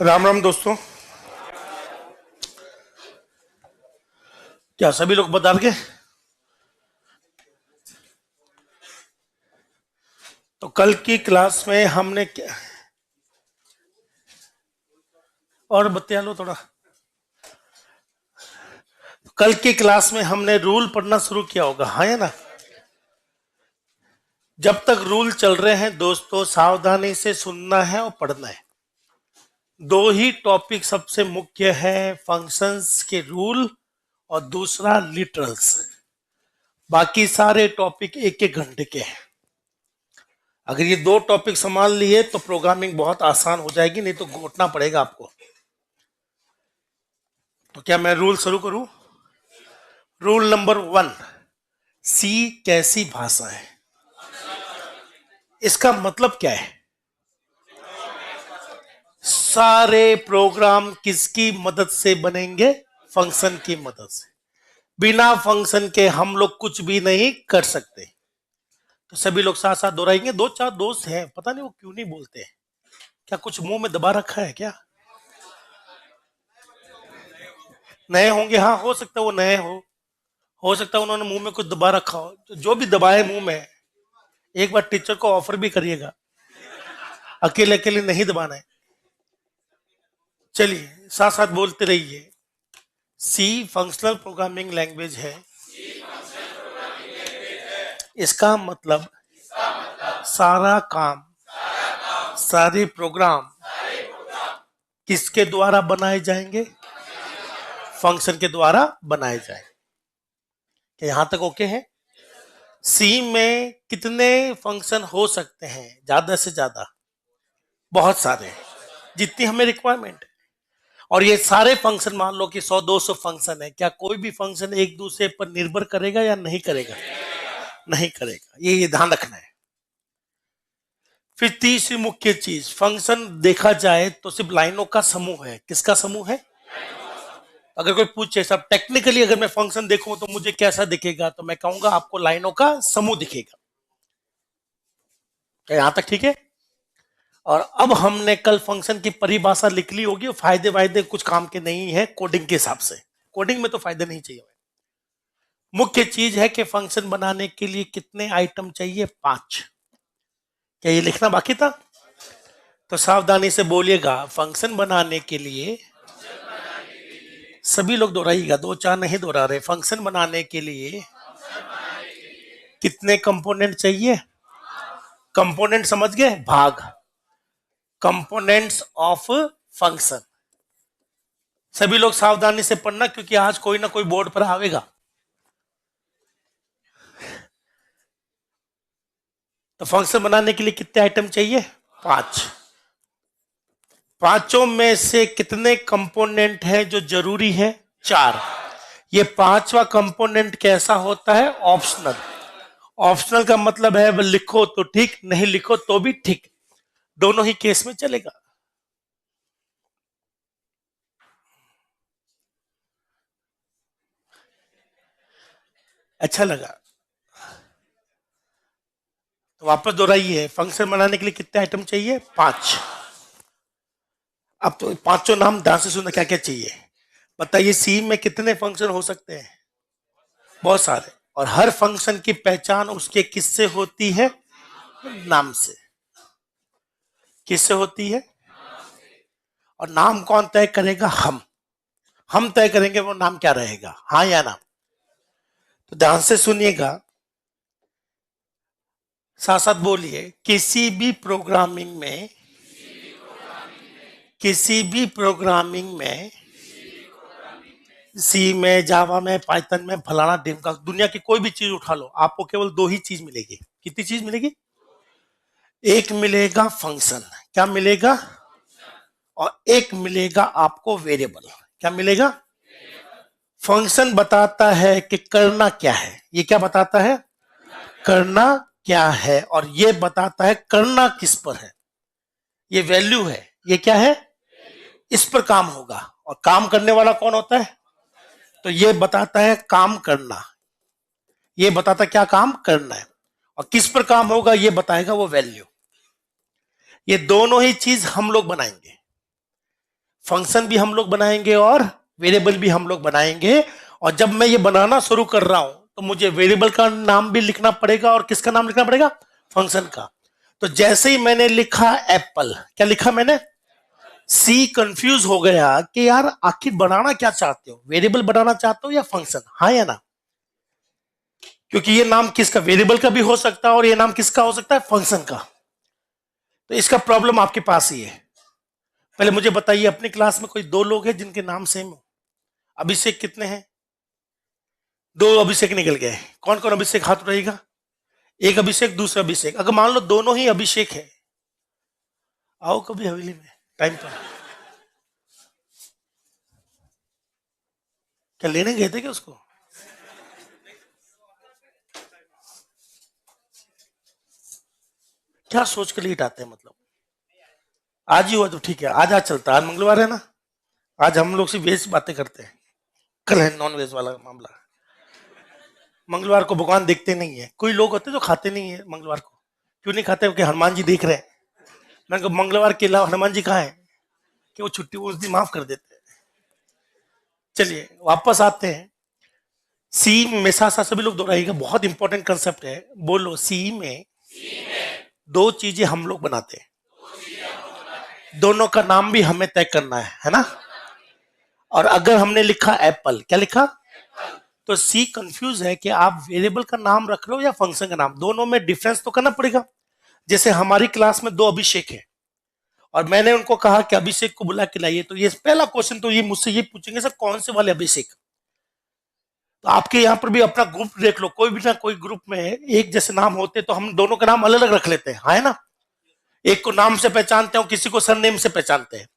राम राम दोस्तों। क्या सभी लोग बता के? तो कल की क्लास में हमने क्या और बतिया लो थोड़ा। कल की क्लास में हमने रूल पढ़ना शुरू किया होगा, हाँ या ना? जब तक रूल चल रहे हैं दोस्तों, सावधानी से सुनना है और पढ़ना है। दो ही टॉपिक सबसे मुख्य है, फंक्शंस के रूल और दूसरा लिटरल्स। बाकी सारे टॉपिक एक एक घंटे के हैं। अगर ये दो टॉपिक संभाल लिए तो प्रोग्रामिंग बहुत आसान हो जाएगी, नहीं तो घोटना पड़ेगा आपको। तो क्या मैं रूल शुरू करूं? रूल नंबर 1, सी कैसी भाषा है? इसका मतलब क्या है? सारे प्रोग्राम किसकी मदद से बनेंगे? फंक्शन की मदद से। बिना फंक्शन के हम लोग कुछ भी नहीं कर सकते। तो सभी लोग साथ साथ दोहराएंगे। दो चार दोस्त हैं, पता नहीं वो क्यों नहीं बोलते हैं। क्या कुछ मुंह में दबा रखा है क्या? नए होंगे, हाँ हो सकता है वो नए हो सकता है उन्होंने मुंह में कुछ दबा रखा हो। तो जो भी दबाए मुंह में, एक बार टीचर को ऑफर भी करिएगा, अकेले अकेले नहीं दबाना है। चलिए साथ साथ बोलते रहिए। सी फंक्शनल प्रोग्रामिंग लैंग्वेज है। इसका मतलब सारा काम, सारे प्रोग्राम किसके द्वारा बनाए जाएंगे? फंक्शन के द्वारा बनाए जाएंगे। क्या यहां तक ओके है? सी में कितने फंक्शन हो सकते हैं? ज्यादा से ज्यादा बहुत सारे, जितनी हमें रिक्वायरमेंट है। और ये सारे फंक्शन मान लो कि 100-200 फंक्शन है, क्या कोई भी फंक्शन एक दूसरे पर निर्भर करेगा या नहीं करेगा? नहीं करेगा, ये ध्यान रखना है। फिर तीसरी मुख्य चीज, फंक्शन देखा जाए तो सिर्फ लाइनों का समूह है। किसका समूह है? अगर कोई पूछे सब टेक्निकली अगर मैं फंक्शन देखूं तो मुझे कैसा दिखेगा, तो मैं कहूंगा आपको लाइनों का समूह दिखेगा। क्या यहां तक ठीक है? और अब हमने कल फंक्शन की परिभाषा लिख ली होगी। फायदे वायदे कुछ काम के नहीं है कोडिंग के हिसाब से। कोडिंग में तो फायदे नहीं चाहिए। मुख्य चीज है कि फंक्शन बनाने के लिए कितने आइटम चाहिए? 5। क्या ये लिखना बाकी था? तो सावधानी से बोलिएगा। फंक्शन बनाने के लिए सभी लोग दोहराइएगा, दो चार नहीं दोहरा रहे। फंक्शन बनाने के लिए कितने कंपोनेंट चाहिए? कंपोनेंट समझ गए? भाग, कंपोनेंट्स ऑफ फंक्शन। सभी लोग सावधानी से पढ़ना, क्योंकि आज कोई ना कोई बोर्ड पर आवेगा। तो फंक्शन बनाने के लिए कितने आइटम चाहिए? 5। पांचों में से कितने कंपोनेंट हैं जो जरूरी है? 4। ये पांचवा कंपोनेंट कैसा होता है? ऑप्शनल। ऑप्शनल का मतलब है लिखो तो ठीक, नहीं लिखो तो भी ठीक, दोनों ही केस में चलेगा। अच्छा लगा तो वापस दोहराइए। फंक्शन बनाने के लिए कितने आइटम चाहिए? 5। अब तो पांचों नाम ध्यान से सुनना, क्या क्या चाहिए बताइए। सी में कितने फंक्शन हो सकते हैं? बहुत सारे। और हर फंक्शन की पहचान उसके किससे होती है? नाम से। किससे होती है? और नाम कौन तय करेगा? हम तय करेंगे वो नाम क्या रहेगा, हाँ या ना? तो ध्यान से सुनिएगा, साथ साथ बोलिए। किसी भी प्रोग्रामिंग में सी में, जावा में, पाइथन में, फलाना ढिमका, दुनिया की कोई भी चीज उठा लो, आपको केवल दो ही चीज मिलेगी। कितनी चीज मिलेगी? एक मिलेगा फंक्शन। क्या मिलेगा? और एक मिलेगा आपको वेरिएबल। क्या मिलेगा? फंक्शन बताता है कि करना क्या है। ये क्या बताता है? करना क्या है। और ये बताता है करना किस पर है। ये वैल्यू है। ये क्या है? इस पर काम होगा। और काम करने वाला कौन होता है? तो ये बताता है काम करना। ये बताता क्या काम करना है। और किस पर काम होगा ये बताएगा वो वैल्यू। ये दोनों ही चीज हम लोग बनाएंगे। फंक्शन भी हम लोग बनाएंगे और वेरिएबल भी हम लोग बनाएंगे। और जब मैं ये बनाना शुरू कर रहा हूं तो मुझे वेरिएबल का नाम भी लिखना पड़ेगा और किसका नाम लिखना पड़ेगा, फंक्शन का। तो जैसे ही मैंने लिखा एप्पल, क्या लिखा मैंने, सी कंफ्यूज हो गया कि यार आखिर बनाना क्या चाहते हो, वेरिएबल बनाना चाहते हो या फंक्शन, हाँ या ना, क्योंकि ये नाम किसका, वेरिएबल का भी हो सकता है और ये नाम किसका हो सकता है, फंक्शन का। तो इसका प्रॉब्लम आपके पास ही है। पहले मुझे बताइए अपनी क्लास में कोई दो लोग हैं जिनके नाम सेम हो? अभिषेक कितने हैं? दो अभिषेक निकल गए। कौन कौन अभिषेक, हाथ उठाइएगा। एक अभिषेक, दूसरा अभिषेक। अगर मान लो दोनों ही अभिषेक है, आओ कभी हवेली में टाइम पर। क्या लेने गए थे क्या उसको? क्या सोच के लेट आते हैं मतलब? आज ही हुआ तो ठीक है, आज आज चलता है, आज मंगलवार है ना, आज हम लोग सिर्फ वेज बातें करते हैं, कल है नॉन वेज वाला मामला। मंगलवार को भगवान देखते नहीं है। कोई लोग होते हैं जो खाते नहीं है मंगलवार को। क्यों नहीं खाते? क्योंकि हनुमान जी देख रहे हैं। मैंने कहा मंगलवार के अलावा हनुमान जी कहाँ है कि वो छुट्टी उस दिन माफ कर देते हैं। चलिए वापस आते हैं। सी में साथ साथ सभी लोग दोहराइएगा, बहुत इंपॉर्टेंट कंसेप्ट है। बोलो, सी में दो चीजें हम लोग बनाते हैं, दोनों का नाम भी हमें तय करना है ना। और अगर हमने लिखा एप्पल, क्या लिखा, तो सी कंफ्यूज है कि आप वेरिएबल का नाम रख लो या फंक्शन का नाम, दोनों में डिफरेंस तो करना पड़ेगा। जैसे हमारी क्लास में दो अभिषेक है और मैंने उनको कहा कि अभिषेक को बुला के लाइए, तो ये पहला क्वेश्चन तो ये मुझसे ये पूछेंगे, सर कौन से वाले अभिषेक। तो आपके यहाँ पर भी अपना ग्रुप देख लो, कोई भी ना कोई ग्रुप में एक जैसे नाम होते तो हम दोनों का नाम अलग अलग रख लेते हैं, है ना। एक को नाम से पहचानते हो, किसी को सरनेम से पहचानते हैं,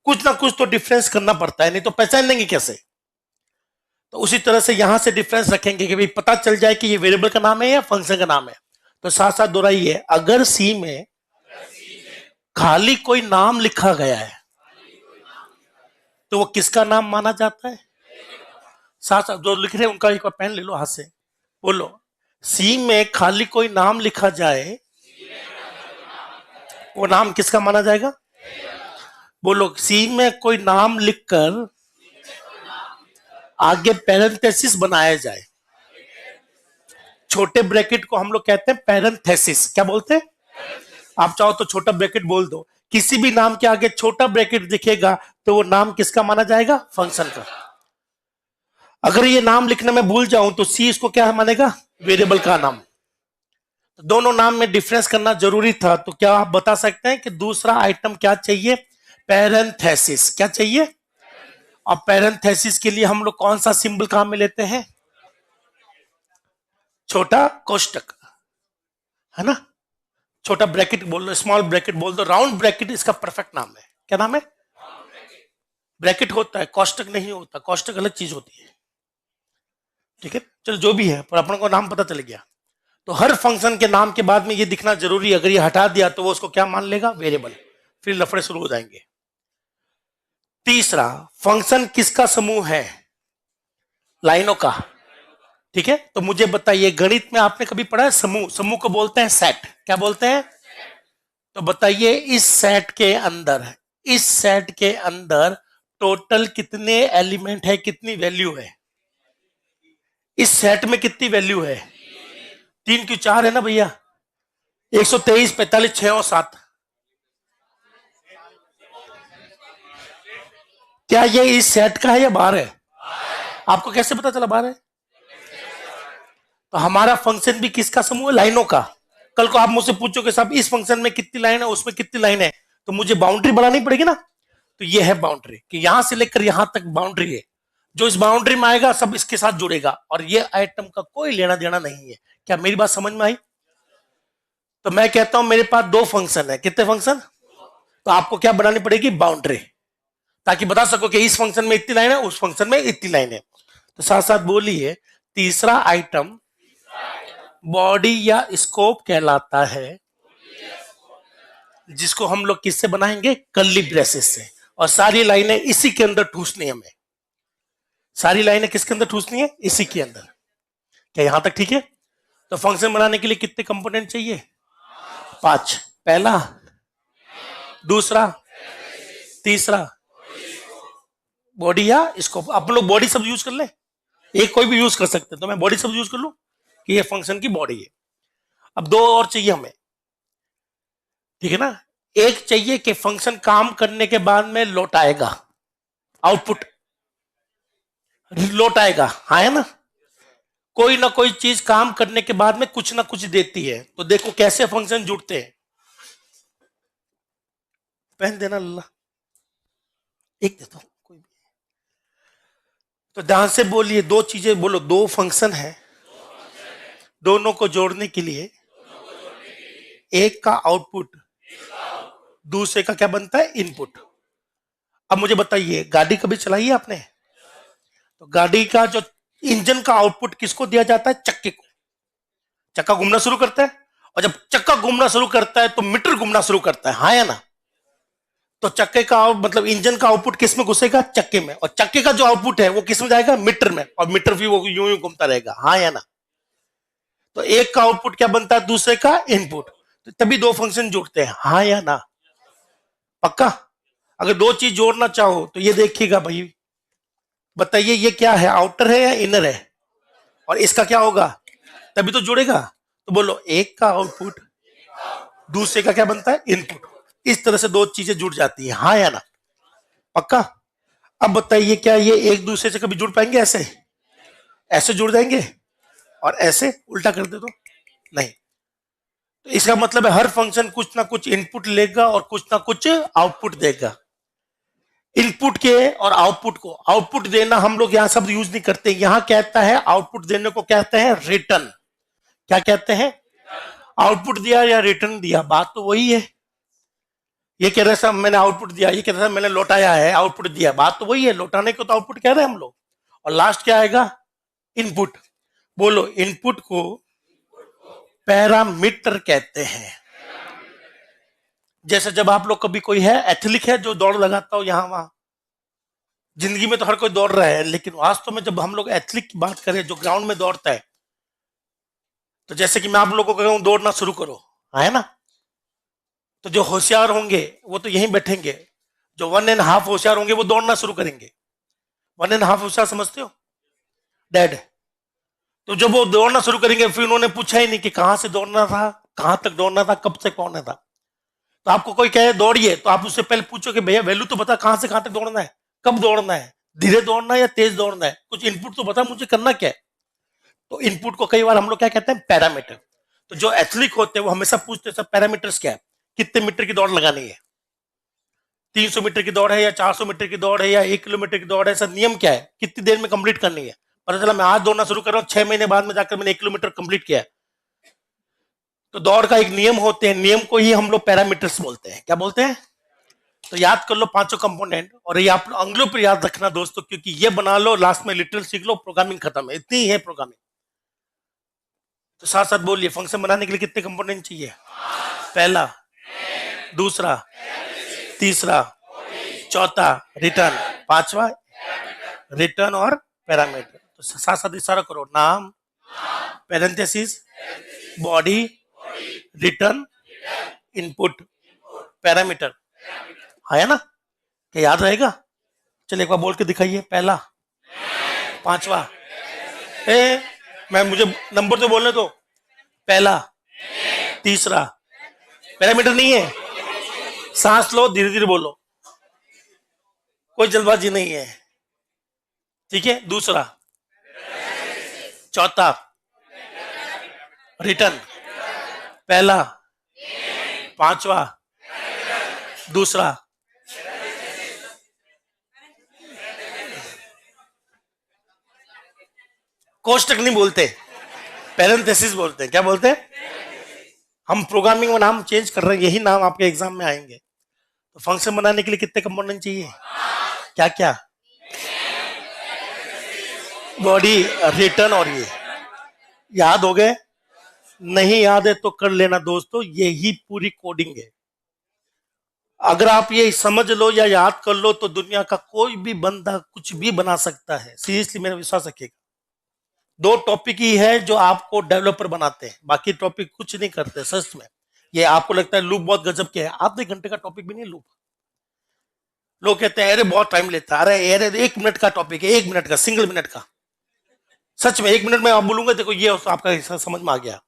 कुछ ना कुछ तो डिफरेंस करना पड़ता है, नहीं तो पहचान लेंगे कैसे। तो उसी तरह से यहां से डिफरेंस रखेंगे कि भाई पता चल जाए कि ये वेरिएबल का नाम है या फंक्शन का नाम है। तो साथ साथ दोहराइए, अगर सी में खाली कोई नाम लिखा गया है तो वो किसका नाम माना जाता है? साथ साथ जो लिख रहे हैं उनका एक बार पेन ले लो हाथ से, बोलो, सी में खाली कोई नाम लिखा जाए वो नाम किसका माना जाएगा? बोलो, सी में कोई नाम लिखकर आगे पैरेंथेसिस बनाया जाए, छोटे ब्रैकेट को हम लोग कहते हैं पैरेंथेसिस। क्या बोलते हैं? आप चाहो तो छोटा ब्रैकेट बोल दो, किसी भी नाम के आगे छोटा ब्रैकेट दिखेगा तो वो नाम किसका माना जाएगा? फंक्शन का। अगर ये नाम लिखने में भूल जाऊं तो सी इसको क्या मानेगा? वेरिएबल का नाम। तो दोनों नाम में डिफरेंस करना जरूरी था। तो क्या आप बता सकते हैं कि दूसरा आइटम क्या चाहिए? पैरेंथेसिस। क्या चाहिए? और पैरेंथेसिस के लिए हम लोग कौन सा सिंबल काम में लेते हैं? छोटा कोष्टक, है ना। छोटा ब्रैकेट बोल दो, स्मॉल ब्रैकेट बोल दो, राउंड ब्रैकेट इसका परफेक्ट नाम है। क्या नाम है? ब्रैकेट होता है, कोष्टक नहीं होता। कोष्टक अलग चीज होती है, ठीक है। चलो जो भी है, पर अपन को नाम पता चल गया। तो हर फंक्शन के नाम के बाद में ये दिखना जरूरी है। अगर ये हटा दिया तो वो उसको क्या मान लेगा? वेरिएबल। फिर लफड़े शुरू हो जाएंगे। तीसरा, फंक्शन किसका समूह है? लाइनों का, ठीक है। तो मुझे बताइए, गणित में आपने कभी पढ़ा है समूह? समूह को बोलते हैं सेट। क्या बोलते हैं? तो बताइए, इस सेट के अंदर टोटल कितने एलिमेंट है, कितनी वैल्यू है? इस सेट में कितनी वैल्यू है? 3 क्यों 4 है ना भैया, 123, 45, 6 और 7। क्या ये इस सेट का है या बाहर है? आपको कैसे पता चला बाहर है? तो हमारा फंक्शन भी किसका समूह है? लाइनों का। कल को आप मुझसे पूछोगे साहब इस फंक्शन में कितनी लाइन है, उसमें कितनी लाइन है, तो मुझे बाउंड्री बढ़ानी पड़ेगी ना। तो ये है बाउंड्री, कि यहां से लेकर यहां तक बाउंड्री है। जो इस बाउंड्री में आएगा सब इसके साथ जुड़ेगा, और ये आइटम का कोई लेना देना नहीं है। क्या मेरी बात समझ में आई? तो मैं कहता हूं मेरे पास दो फंक्शन है। कितने फंक्शन? तो आपको क्या बनानी पड़ेगी? बाउंड्री, ताकि बता सको कि इस फंक्शन में इतनी लाइन है, उस फंक्शन में इतनी लाइन है। तो साथ साथ बोलिए, तीसरा आइटम बॉडी या स्कोप कहलाता है, जिसको हम लोग किससे बनाएंगे? कर्ली ब्रेसेस से। और सारी लाइनें इसी के अंदर ठूसनी है हमें। सारी लाइनें किसके अंदर ठूसनी है? इसी के अंदर। क्या यहां तक ठीक है? तो फंक्शन बनाने के लिए कितने कंपोनेंट चाहिए? 5। पहला, दूसरा, तीसरा बॉडी या स्कोप, आप लोग बॉडी शब्द यूज कर ले, एक कोई भी यूज कर सकते हैं, तो मैं बॉडी शब्द यूज कर लूं कि ये फंक्शन की बॉडी है। अब दो और चाहिए हमें, ठीक है ना। एक चाहिए कि फंक्शन काम करने के बाद में लौटाएगा, आउटपुट लौटाएगा, हाँ है ना। कोई ना कोई चीज काम करने के बाद में कुछ ना कुछ देती है, तो देखो कैसे फंक्शन जुड़ते हैं। पहन देना लल्ला, एक देता हूं कोई भी। तो ध्यान से बोलिए, दो चीजें बोलो, दो फंक्शन है, दोनों को जोड़ने के लिए एक का आउटपुट दूसरे का क्या बनता है, इनपुट। अब मुझे बताइए, गाड़ी कभी चलाई है आपने? तो गाड़ी का जो इंजन का आउटपुट किसको दिया जाता है, चक्के को। चक्का घूमना शुरू करता है, और जब चक्का घूमना शुरू करता है तो मीटर घूमना शुरू करता है, हाँ या ना। तो चक्के का मतलब इंजन का आउटपुट किस में घुसेगा, चक्के में, और चक्के का जो आउटपुट है वो किस में जाएगा, मीटर में, और मीटर भी वो यूं यूं घूमता रहेगा, हाँ या ना। तो एक का आउटपुट क्या बनता है, दूसरे का इनपुट, तो तभी दो फंक्शन जुड़ते हैं, हाँ या ना। पक्का। अगर दो चीज जोड़ना चाहो तो ये देखिएगा भाई, बताइए ये क्या है, आउटर है या इनर है, और इसका क्या होगा, तभी तो जुड़ेगा। तो बोलो, एक का आउटपुट दूसरे का क्या बनता है, इनपुट। इस तरह से दो चीजें जुड़ जाती है, हाँ या ना। पक्का। अब बताइए, क्या ये एक दूसरे से कभी जुड़ पाएंगे, ऐसे ऐसे जुड़ जाएंगे, और ऐसे उल्टा कर दे तो नहीं। तो इसका मतलब है हर फंक्शन कुछ ना कुछ इनपुट लेगा और कुछ ना कुछ आउटपुट देगा। इनपुट के और आउटपुट को, आउटपुट देना हम लोग यहां शब्द यूज नहीं करते, यहां कहता है आउटपुट देने को कहते हैं रिटर्न। क्या कहते हैं, आउटपुट दिया या रिटर्न दिया, बात तो वही है। ये कह रहे साहब मैंने आउटपुट दिया, ये कह रहे साहब मैंने लौटाया है, आउटपुट दिया, बात तो वही है, लौटाने को तो आउटपुट कह रहे हैं हम लोग। और लास्ट क्या आएगा, इनपुट। बोलो, इनपुट को पैरामीटर कहते हैं। जैसे जब आप लोग कभी कोई है एथलीट है जो दौड़ लगाता हो यहां वहां, जिंदगी में तो हर कोई दौड़ रहा है, लेकिन वास्तव में जब हम लोग एथलीट की बात करें जो ग्राउंड में दौड़ता है, तो जैसे कि मैं आप लोगों को कहूं दौड़ना शुरू करो, है ना। तो जो होशियार होंगे वो तो यहीं बैठेंगे, जो 1.5 होशियार होंगे वो दौड़ना शुरू करेंगे। 1.5 होशियार समझते हो, डैड। तो जब वो दौड़ना शुरू करेंगे, फिर उन्होंने पूछा ही नहीं कि कहां से दौड़ना था, कहां तक दौड़ना था, कब से कौन था। तो आपको कोई कहे दौड़िए, तो आप उससे पहले पूछो कि भैया वैल्यू तो बता, कहां से कहां तक दौड़ना है, कब दौड़ना है, धीरे दौड़ना है या तेज दौड़ना है, कुछ इनपुट तो बता मुझे, करना क्या है। तो इनपुट को कई बार हम लोग क्या कहते हैं, पैरामीटर। तो जो एथलीट होते हैं वो हमेशा पूछते हैं सब पैरामीटर्स क्या है, कितने मीटर की दौड़ लगानी है, 300 मीटर की दौड़ है या 400 मीटर की दौड़ है या 1 किलोमीटर की दौड़ है, सर नियम क्या है, कितनी देर में कंप्लीट करनी है। पता चला मैं आज दौड़ना शुरू कर रहा हूँ, 6 महीने बाद में जाकर मैंने 1 किलोमीटर कंप्लीट किया है। तो दौड़ का एक नियम होते हैं, नियम को ही हम लोग पैरामीटर्स बोलते हैं। क्या बोलते हैं, तो याद कर लो पांचों कंपोनेंट, और ये आप अंग्रेजी पर याद रखना दोस्तों, क्योंकि ये बना लो, लास्ट में लिटिल सीख लो, प्रोग्रामिंग खत्म है, इतनी ही है प्रोग्रामिंग। तो साथ साथ बोलिए, फंक्शन बनाने के लिए कितने कंपोनेंट चाहिए, पहला, दूसरा, तीसरा, चौथा रिटर्न, पांचवा रिटर्न और पैरामीटर। तो साथ साथ इशारा करो, नाम, parenthesis, body, return, input, parameter, है ना। क्या याद रहेगा, चलिए एक बार बोल के दिखाइए, पहला, पांचवा, मैं मुझे नंबर तो बोलने दो, पहला, तीसरा, पैरामीटर नहीं है, सांस लो, धीरे धीरे बोलो, कोई जल्दबाजी नहीं है, ठीक है। दूसरा, चौथा, रिटर्न, पहला, पांचवा, दूसरा, कोष्टक नहीं बोलते, पैरेंथेसिस बोलते हैं। क्या बोलते हैं, हम प्रोग्रामिंग में नाम चेंज कर रहे हैं, यही नाम आपके एग्जाम में आएंगे। तो फंक्शन बनाने के लिए कितने कंपोनेंट चाहिए, क्या क्या, बॉडी, रिटर्न, और ये याद हो गए, नहीं याद है तो कर लेना दोस्तों, यही पूरी कोडिंग है। अगर आप ये समझ लो या याद कर लो तो दुनिया का कोई भी बंदा कुछ भी बना सकता है, सीरियसली मेरा विश्वास रखिएगा। दो टॉपिक ही है जो आपको डेवलपर बनाते हैं, बाकी टॉपिक कुछ नहीं करते सच में। ये आपको लगता है लूप बहुत गजब के है, आधे घंटे का टॉपिक भी नहीं लूप। लोग कहते हैं अरे बहुत टाइम लेता है, अरे अरे 1 मिनट का टॉपिक है, 1 मिनट का, सिंगल मिनट का। सच में 1 मिनट में आप बोलूंगा, देखो ये आपका हिस्सा समझ में आ गया,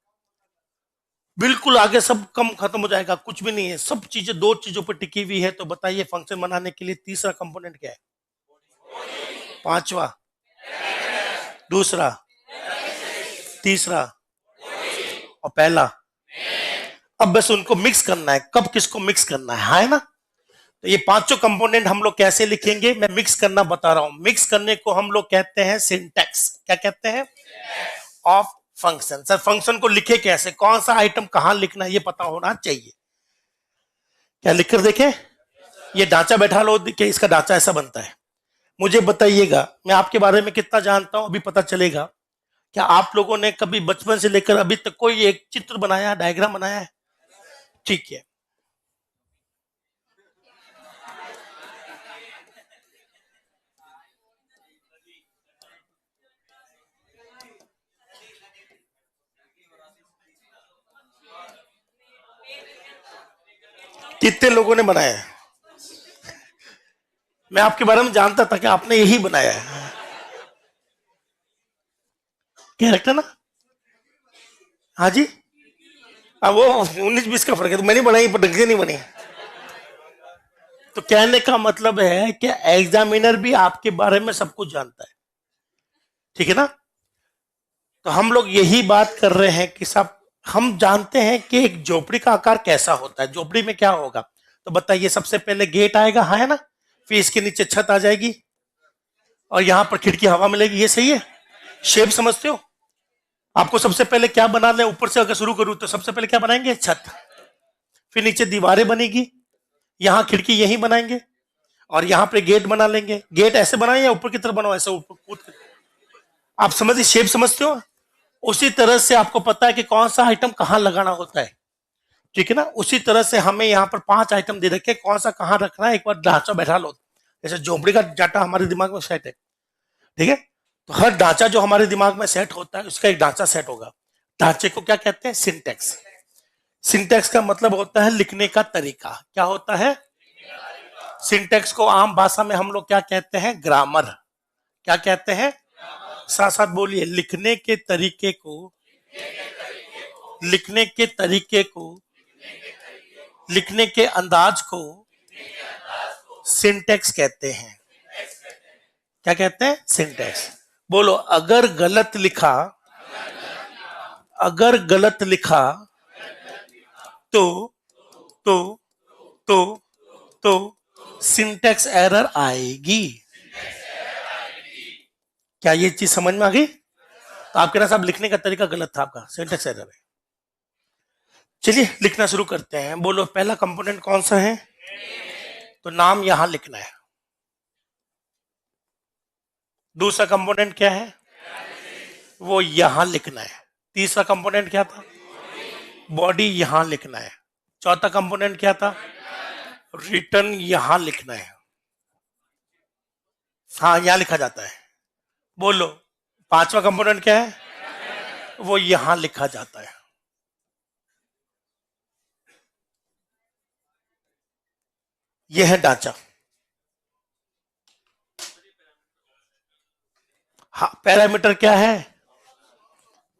बिल्कुल आगे सब कम खत्म हो जाएगा, कुछ भी नहीं है, सब चीजें 2 चीजों पर टिकी हुई है। तो बताइए फंक्शन बनाने के लिए तीसरा कंपोनेंट क्या है? पांचवा, दूसरा, तीसरा और पहला। अब बस उनको मिक्स करना है, कब किसको मिक्स करना है, हाँ है ना? तो ये पांचों कंपोनेंट हम लोग कैसे लिखेंगे, मैं मिक्स करना बता रहा हूं। मिक्स करने को हम लोग कहते हैं सिंटैक्स। क्या कहते हैं? Of function. सर फंक्शन को लिखे कैसे, कौन सा आइटम कहां लिखना है, ये पता होना चाहिए। क्या लिख कर देखें? ये ढांचा बैठा लो कि इसका ढांचा ऐसा बनता है। मुझे बताइएगा मैं आपके बारे में कितना जानता हूं, अभी पता चलेगा। क्या आप लोगों ने कभी बचपन से लेकर अभी तक कोई एक चित्र बनाया, डायग्राम बनाया है? ठीक है, कितने लोगों ने बनाया है? मैं आपके बारे में जानता था कि आपने यही बनाया है। कैरेक्टर ना? हाँ जी। अब वो 19-20 का फर्क है, तो मैंने बनाई पर ढंग से नहीं बनी। तो कहने का मतलब है कि एग्जामिनर भी आपके बारे में सब कुछ जानता है, ठीक है ना? तो हम लोग यही बात कर रहे हैं कि सब हम जानते हैं कि एक झोपड़ी का आकार कैसा होता है, झोपड़ी में क्या होगा। तो बताइए, सबसे पहले गेट आएगा, हाँ है ना? फिर इसके नीचे छत आ जाएगी और यहां पर खिड़की हवा मिलेगी, ये सही है? शेप समझते हो? आपको सबसे पहले क्या बनाना है, ऊपर से अगर शुरू करूं तो सबसे पहले क्या बनाएंगे? छत। फिर नीचे दीवारें बनेगी, यहां खिड़की यहीं बनाएंगे और यहां पे गेट बना लेंगे। गेट ऐसे बनाए या ऊपर की तरफ बनाओ, ऐसे ऊपर कूद के? आप समझिए, शेप समझते हो? उसी तरह से आपको पता है कि कौन सा आइटम कहां लगाना होता है, ठीक है ना? उसी तरह से हमें यहाँ पर 5 आइटम दे रखे, कौन सा कहां रखना है एक बार ढांचा बैठा लो। जैसे झोपड़ी का डाटा हमारे दिमाग में सेट है, ठीक है? तो हर ढांचा जो हमारे दिमाग में सेट होता है उसका एक ढांचा सेट होगा। ढांचे को क्या कहते हैं? सिंटेक्स। सिंटेक्स का मतलब होता है लिखने का तरीका। क्या होता है? सिंटेक्स को आम भाषा में हम लोग क्या कहते हैं? ग्रामर। क्या कहते हैं? साथ साथ बोलिए, लिखने के तरीके को, लिखने के तरीके को, लिखने के अंदाज को सिंटेक्स कहते हैं। क्या कहते हैं? सिंटेक्स। बोलो, अगर गलत लिखा, अगर गलत लिखा तो तो तो तो सिंटेक्स एरर आएगी। क्या ये चीज समझ में आ गई? तो आप कह रहे साहब लिखने का तरीका गलत था आपका, सिंटेक्स एरर है। चलिए लिखना शुरू करते हैं। बोलो, पहला कंपोनेंट कौन सा है? तो नाम यहां लिखना है। दूसरा कंपोनेंट क्या है? वो यहां लिखना है। तीसरा कंपोनेंट क्या था? बॉडी यहां लिखना है। चौथा कंपोनेंट क्या था? रिटर्न यहां लिखना है। हाँ, यहां लिखा जाता है। बोलो, पांचवा कंपोनेंट क्या है? वो यहां लिखा जाता है। यह है ढांचा। हाँ, पैरामीटर क्या है?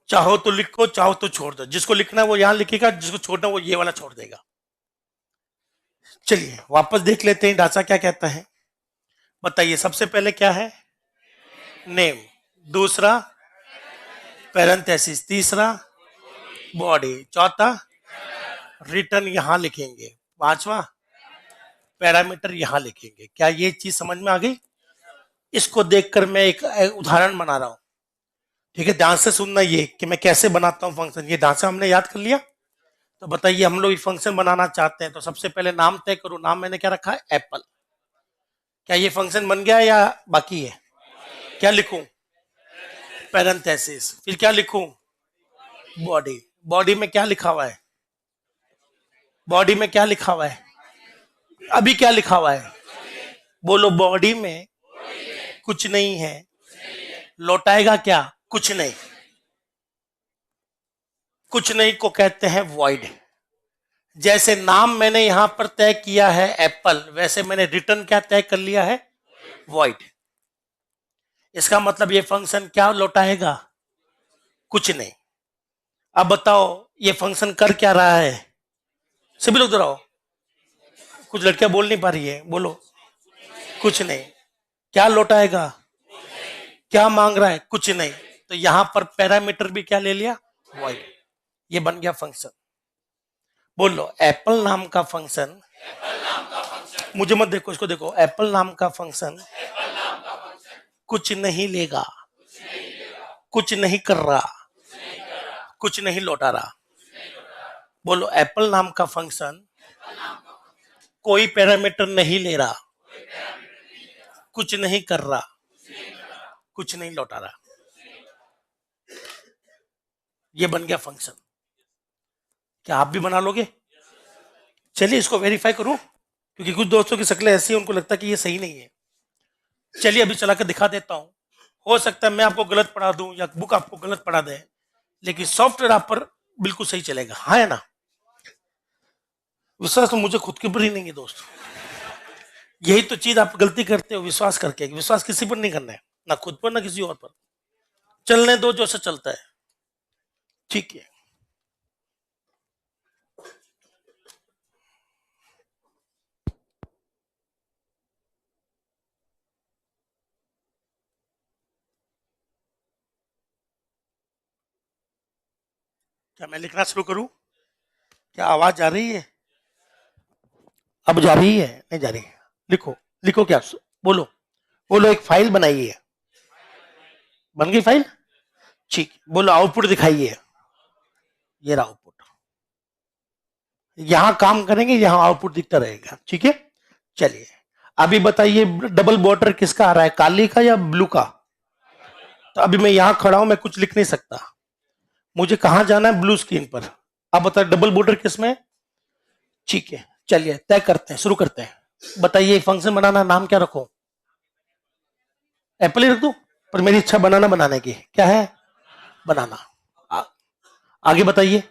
चाहो तो लिखो, चाहो तो छोड़ दो। जिसको लिखना है वो यहां लिखेगा, जिसको छोड़ना है वो ये वाला छोड़ देगा। चलिए वापस देख लेते हैं ढांचा क्या कहता है। बताइए, सबसे पहले क्या है? नेम। दूसरा पैरेंथेसिस। तीसरा बॉडी। चौथा रिटर्न यहां लिखेंगे। पांचवा पैरामीटर यहां लिखेंगे। क्या ये चीज समझ में आ गई? इसको देखकर मैं एक उदाहरण बना रहा हूं, ठीक है? ध्यान से सुनना ये कि मैं कैसे बनाता हूं फंक्शन। ये ढांचा हमने याद कर लिया। तो बताइए, हम लोग फंक्शन बनाना चाहते हैं तो सबसे पहले नाम तय करो। नाम मैंने क्या रखा है? एप्पल। क्या ये फंक्शन बन गया या बाकी है? क्या लिखूं? पैरेंथेसिस। फिर क्या लिखूं? बॉडी। बॉडी में क्या लिखा हुआ है? बॉडी में क्या लिखा हुआ है? अभी क्या लिखा हुआ है? बोलो, बॉडी में कुछ नहीं है। लौटाएगा क्या? कुछ नहीं। कुछ नहीं को कहते हैं वॉइड। जैसे नाम मैंने यहां पर तय किया है एप्पल, वैसे मैंने रिटर्न क्या तय कर लिया है, वॉइड। इसका मतलब ये फंक्शन क्या लौटाएगा, कुछ नहीं। अब बताओ ये फंक्शन कर क्या रहा है, सभी लोग दोहराओ। कुछ लड़कियां बोल नहीं पा रही है, बोलो। कुछ नहीं। क्या लौटाएगा, क्या मांग रहा है, कुछ नहीं। तो यहां पर पैरामीटर भी क्या ले लिया, वॉइड। ये बन गया फंक्शन। बोलो एप्पल नाम का फंक्शन, मुझे मत देखो, इसको देखो, एप्पल नाम का फंक्शन कुछ नहीं लेगा, कुछ नहीं कर रहा, कुछ नहीं लौटा रहा। बोलो एप्पल नाम का फंक्शन कोई पैरामीटर नहीं ले रहा, कुछ नहीं कर रहा, कुछ नहीं लौटा रहा। ये बन गया फंक्शन। क्या आप भी बना लोगे? चलिए इसको वेरीफाई करूं, क्योंकि कुछ दोस्तों की शक्लें ऐसी हैं उनको लगता है कि ये सही नहीं है। चलिए अभी चला कर दिखा देता हूं। हो सकता है मैं आपको गलत पढ़ा दूं या बुक आपको गलत पढ़ा दे, लेकिन सॉफ्टवेयर आप पर बिल्कुल सही चलेगा, हाँ है ना? विश्वास तो मुझे खुद के ऊपर ही नहीं है दोस्त। यही तो चीज आप गलती करते हो विश्वास करके। विश्वास किसी पर नहीं करना है, ना खुद पर ना किसी और पर। चलने दो जैसे चलता है, ठीक है। क्या मैं लिखना शुरू करूं? क्या आवाज जा रही है? अब जा रही है, नहीं जा रही? लिखो, लिखो क्या, बोलो। बोलो एक फाइल बनाइए। बन गई फाइल, ठीक। बोलो आउटपुट दिखाइए। ये रहा आउटपुट। यहां काम करेंगे, यहां आउटपुट दिखता रहेगा, ठीक है। चलिए अभी बताइए डबल बॉर्डर किसका आ रहा है, काली का या ब्लू का? तो अभी मैं यहां खड़ा हूं, मैं कुछ लिख नहीं सकता, मुझे कहां जाना है, ब्लू स्क्रीन पर। अब बताइए डबल बॉर्डर किसमें? ठीक है, चलिए तय करते हैं, शुरू करते हैं। बताइए फंक्शन बनाना, नाम क्या रखो? एप्पल ही रख दो, पर मेरी इच्छा बनाना बनाने की क्या है, बनाना। आ, आगे बताइए,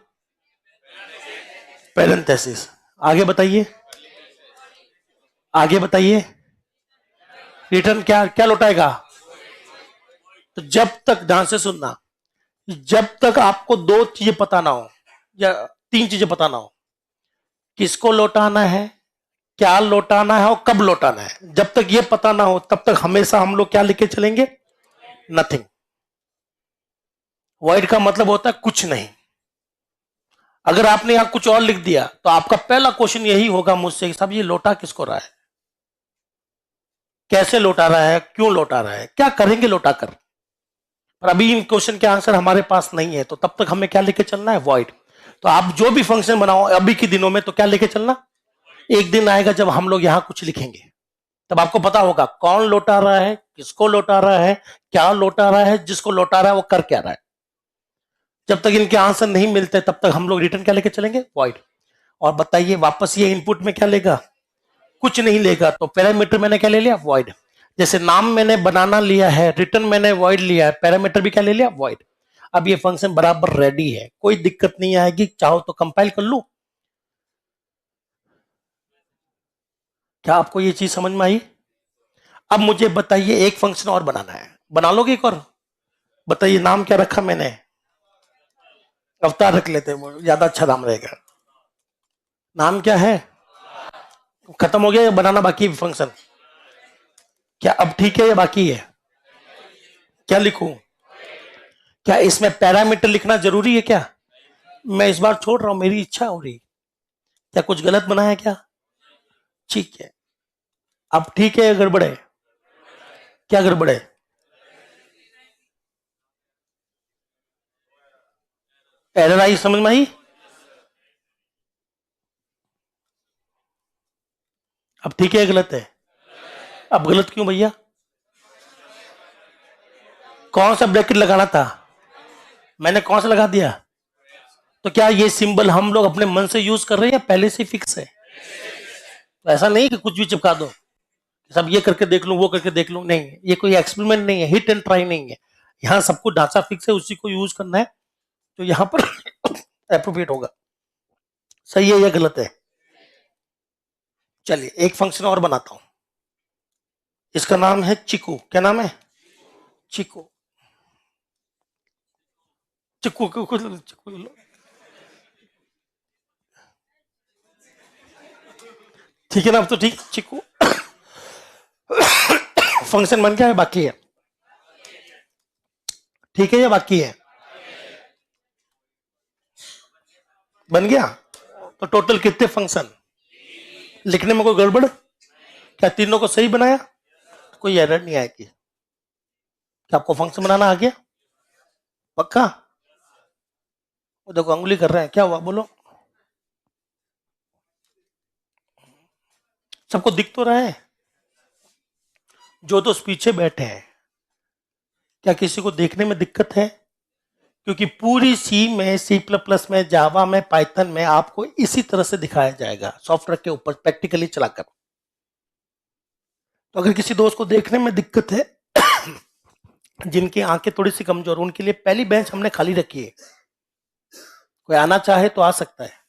पैरेंथेसिस। आगे बताइए, आगे बताइए, रिटर्न क्या क्या लौटाएगा? तो जब तक ध्यान से सुनना, जब तक आपको दो चीजें पता ना हो या तीन चीजें पता ना हो, किसको लौटाना है, क्या लौटाना है और कब लौटाना है, जब तक ये पता ना हो तब तक हमेशा हम लोग क्या लिखे चलेंगे, नथिंग। वॉइड का मतलब होता है कुछ नहीं। अगर आपने यहां कुछ और लिख दिया तो आपका पहला क्वेश्चन यही होगा मुझसे, साहब ये लौटा किसको रहा है, कैसे लौटा रहा है, क्यों लौटा रहा है, क्या करेंगे लौटा कर। पर अभी इन क्वेश्चन के आंसर हमारे पास नहीं है, तो तब तक हमें क्या लेके चलना है, वॉइड। तो आप जो भी फंक्शन बनाओ अभी के दिनों में, तो क्या लेके चलना, एक दिन आएगा जब हम लोग यहां कुछ लिखेंगे, तब आपको पता होगा कौन लौटा रहा है, किसको लौटा रहा है, क्या लौटा रहा है, जिसको लौटा रहा है वो कर क्या रहा है। जब तक इनके आंसर नहीं मिलते तब तक हम लोग रिटर्न क्या लेके चलेंगे, वॉइड। और बताइए वापस ये इनपुट में क्या लेगा, कुछ नहीं लेगा, तो पैरामीटर मैंने क्या ले लिया, वॉइड। जैसे नाम मैंने बनाना लिया है, रिटर्न मैंने वॉइड लिया है, पैरामीटर भी क्या ले लिया, वॉइड। अब ये फंक्शन बराबर रेडी है, कोई दिक्कत नहीं आएगी। चाहो तो कंपाइल कर लूं। क्या आपको ये चीज समझ में आई? अब मुझे बताइए एक फंक्शन और बनाना है, बना लोगे एक और? बताइए नाम क्या रखा मैंने, अवतार रख लेते हैं, ज्यादा अच्छा नाम रहेगा। नाम क्या है, खत्म हो गया या बनाना बाकी फंक्शन? क्या अब ठीक है या बाकी है? क्या लिखूं? क्या इसमें पैरामीटर लिखना जरूरी है क्या? मैं इस बार छोड़ रहा हूं, मेरी इच्छा हो रही। क्या कुछ गलत बनाया क्या? ठीक है, अब ठीक है या गड़बड़ है? क्या गड़बड़ है? एरर आई, समझ में आई? अब ठीक है या गलत है? अब गलत क्यों भैया? कौन सा ब्रैकेट लगाना था, मैंने कौन सा लगा दिया? तो क्या ये सिंबल हम लोग अपने मन से यूज कर रहे हैं या पहले से फिक्स है? तो ऐसा नहीं कि कुछ भी चिपका दो, सब ये करके देख लूं वो करके देख लूं, नहीं, ये कोई एक्सपेरिमेंट नहीं है, हिट एंड ट्राई नहीं है। यहाँ सबको ढांचा फिक्स है, उसी को यूज करना है, तो यहाँ पर अप्रोप्रिएट होगा। सही है या गलत है? चलिए एक फंक्शन और बनाता हूं, इसका नाम है चिकू। क्या नाम है? चिकू। चिकू चिकू। ठीक है ना? अब तो ठीक, चिकू फंक्शन बन गया है, बाकी है? ठीक है या बाकी है? बन गया। तो टोटल कितने फंक्शन? लिखने में कोई गड़बड़? क्या तीनों को सही बनाया? कोई एरर नहीं आएगी? क्या आपको फंक्शन बनाना आ गया? पक्का? वो देखो अंगुली कर रहे हैं, क्या हुआ बोलो? सबको दिख तो रहा है? जो दोस्त पीछे बैठे हैं, क्या किसी को देखने में दिक्कत है? क्योंकि पूरी सी में, सी प्लस प्लस में, जावा में, पाइथन में आपको इसी तरह से दिखाया जाएगा सॉफ्टवेयर के ऊपर प्रैक्टिकली चलाकर। तो अगर किसी दोस्त को देखने में दिक्कत है, जिनकी आंखें थोड़ी सी कमजोर, उनके लिए पहली बेंच हमने खाली रखी है, कोई आना चाहे तो आ सकता है।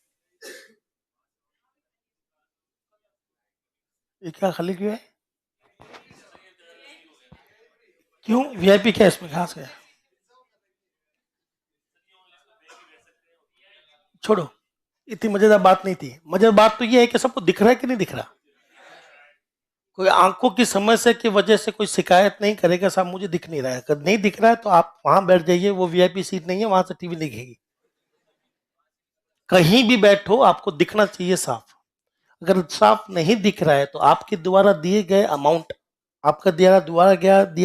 ये क्या खाली क्यों है? क्यों? वीआईपी क्या इसमें खास है? छोड़ो, इतनी मजेदार बात नहीं थी। मजेदार बात तो ये है कि सबको दिख रहा है कि नहीं दिख रहा। कोई आंखों की समस्या की वजह से कोई शिकायत नहीं करेगा साहब मुझे दिख नहीं रहा है। अगर नहीं दिख रहा है तो आप वहां बैठ जाइए, वो वीआईपी सीट नहीं है, वहां से टीवी दिखेगी। कहीं भी बैठो आपको दिखना चाहिए साफ। अगर साफ नहीं दिख रहा है तो आपके द्वारा दिए गए अमाउंट, आपका दिया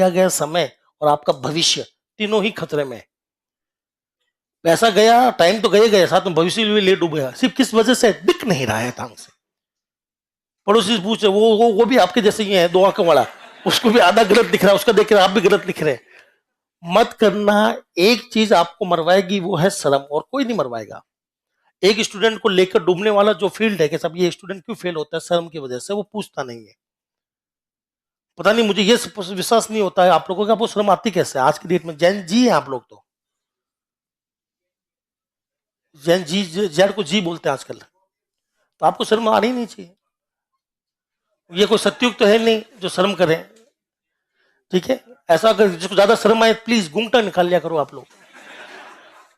गया समय और आपका भविष्य, तीनों ही खतरे में है। पैसा गया, टाइम तो गए गए, साथ में भविष्य भी ले डूब गया। सिर्फ किस वजह से? दिख नहीं रहा है ढंग से। पड़ोसी से पूछे, वो भी आपके जैसे ही है, दो आंखों वाला, उसको भी आधा गलत दिख रहा है, उसका देख रहे आप भी गलत लिख रहे हैं। मत करना। एक चीज आपको मरवाएगी, वो है शर्म, और कोई नहीं मरवाएगा। एक स्टूडेंट को लेकर डूबने वाला जो फील्ड है कि सब ये स्टूडेंट क्यों फेल होता है, शर्म की वजह से, वो पूछता नहीं है। पता नहीं, मुझे ये विश्वास नहीं होता है आप लोगों का, आपको शर्म आती कैसे आज की डेट में? जैन जी है आप लोग तो, जैन जी, जेड को जी बोलते हैं आजकल, तो आपको शर्म आनी नहीं चाहिए। ये कोई सत्युग तो है नहीं जो शर्म करे। ठीक है, ऐसा अगर जिसको ज्यादा शर्म आए प्लीज घूंघटा निकाल लिया करो आप लोग।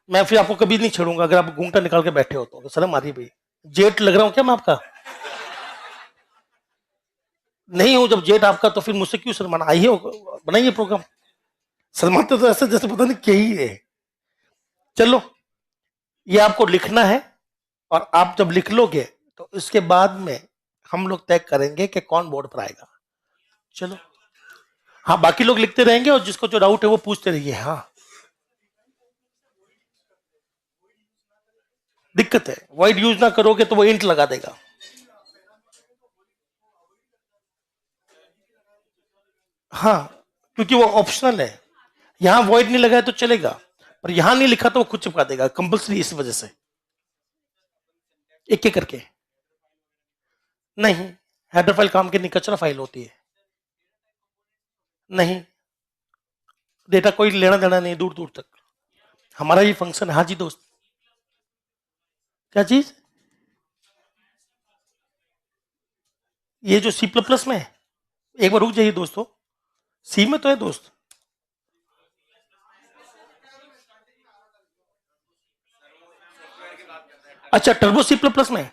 मैं फिर आपको कभी नहीं छेड़ूंगा अगर आप घूंघटा निकाल के बैठे हो तो। शर्म आ रही है भाई? जेठ लग रहा हूं क्या मैं आपका? नहीं हूं। जब जेठ आपका तो फिर मुझसे क्यों शर्माना? आइए बनाइए प्रोग्राम। शर्माते तो ऐसे जैसे पता नहीं क्या ही है। चलो, ये आपको लिखना है, और आप जब लिख लोगे तो इसके बाद में हम लोग तय करेंगे कि कौन बोर्ड पर आएगा। चलो, हाँ बाकी लोग लिखते रहेंगे और जिसको जो डाउट है वो पूछते रहिए। हाँ, दिक्कत है, वाइड यूज ना करोगे तो वो इंट लगा देगा। हाँ, क्योंकि वो ऑप्शनल है। यहां वॉइड नहीं लगा है तो चलेगा, पर यहां नहीं लिखा तो वो खुद चिपका देगा कंपल्सरी, इस वजह से। एक एक करके नहीं, हेडर फाइल काम की नहीं, कचरा फाइल होती है। नहीं, डेटा कोई लेना देना नहीं दूर दूर तक, हमारा ये फंक्शन है। हाँ जी दोस्त, क्या चीज? ये जो सी प्लस प्लस में है, एक बार रुक जाइए दोस्तों, सी में तो है दोस्त। अच्छा, टर्बो सी प्लस प्लस में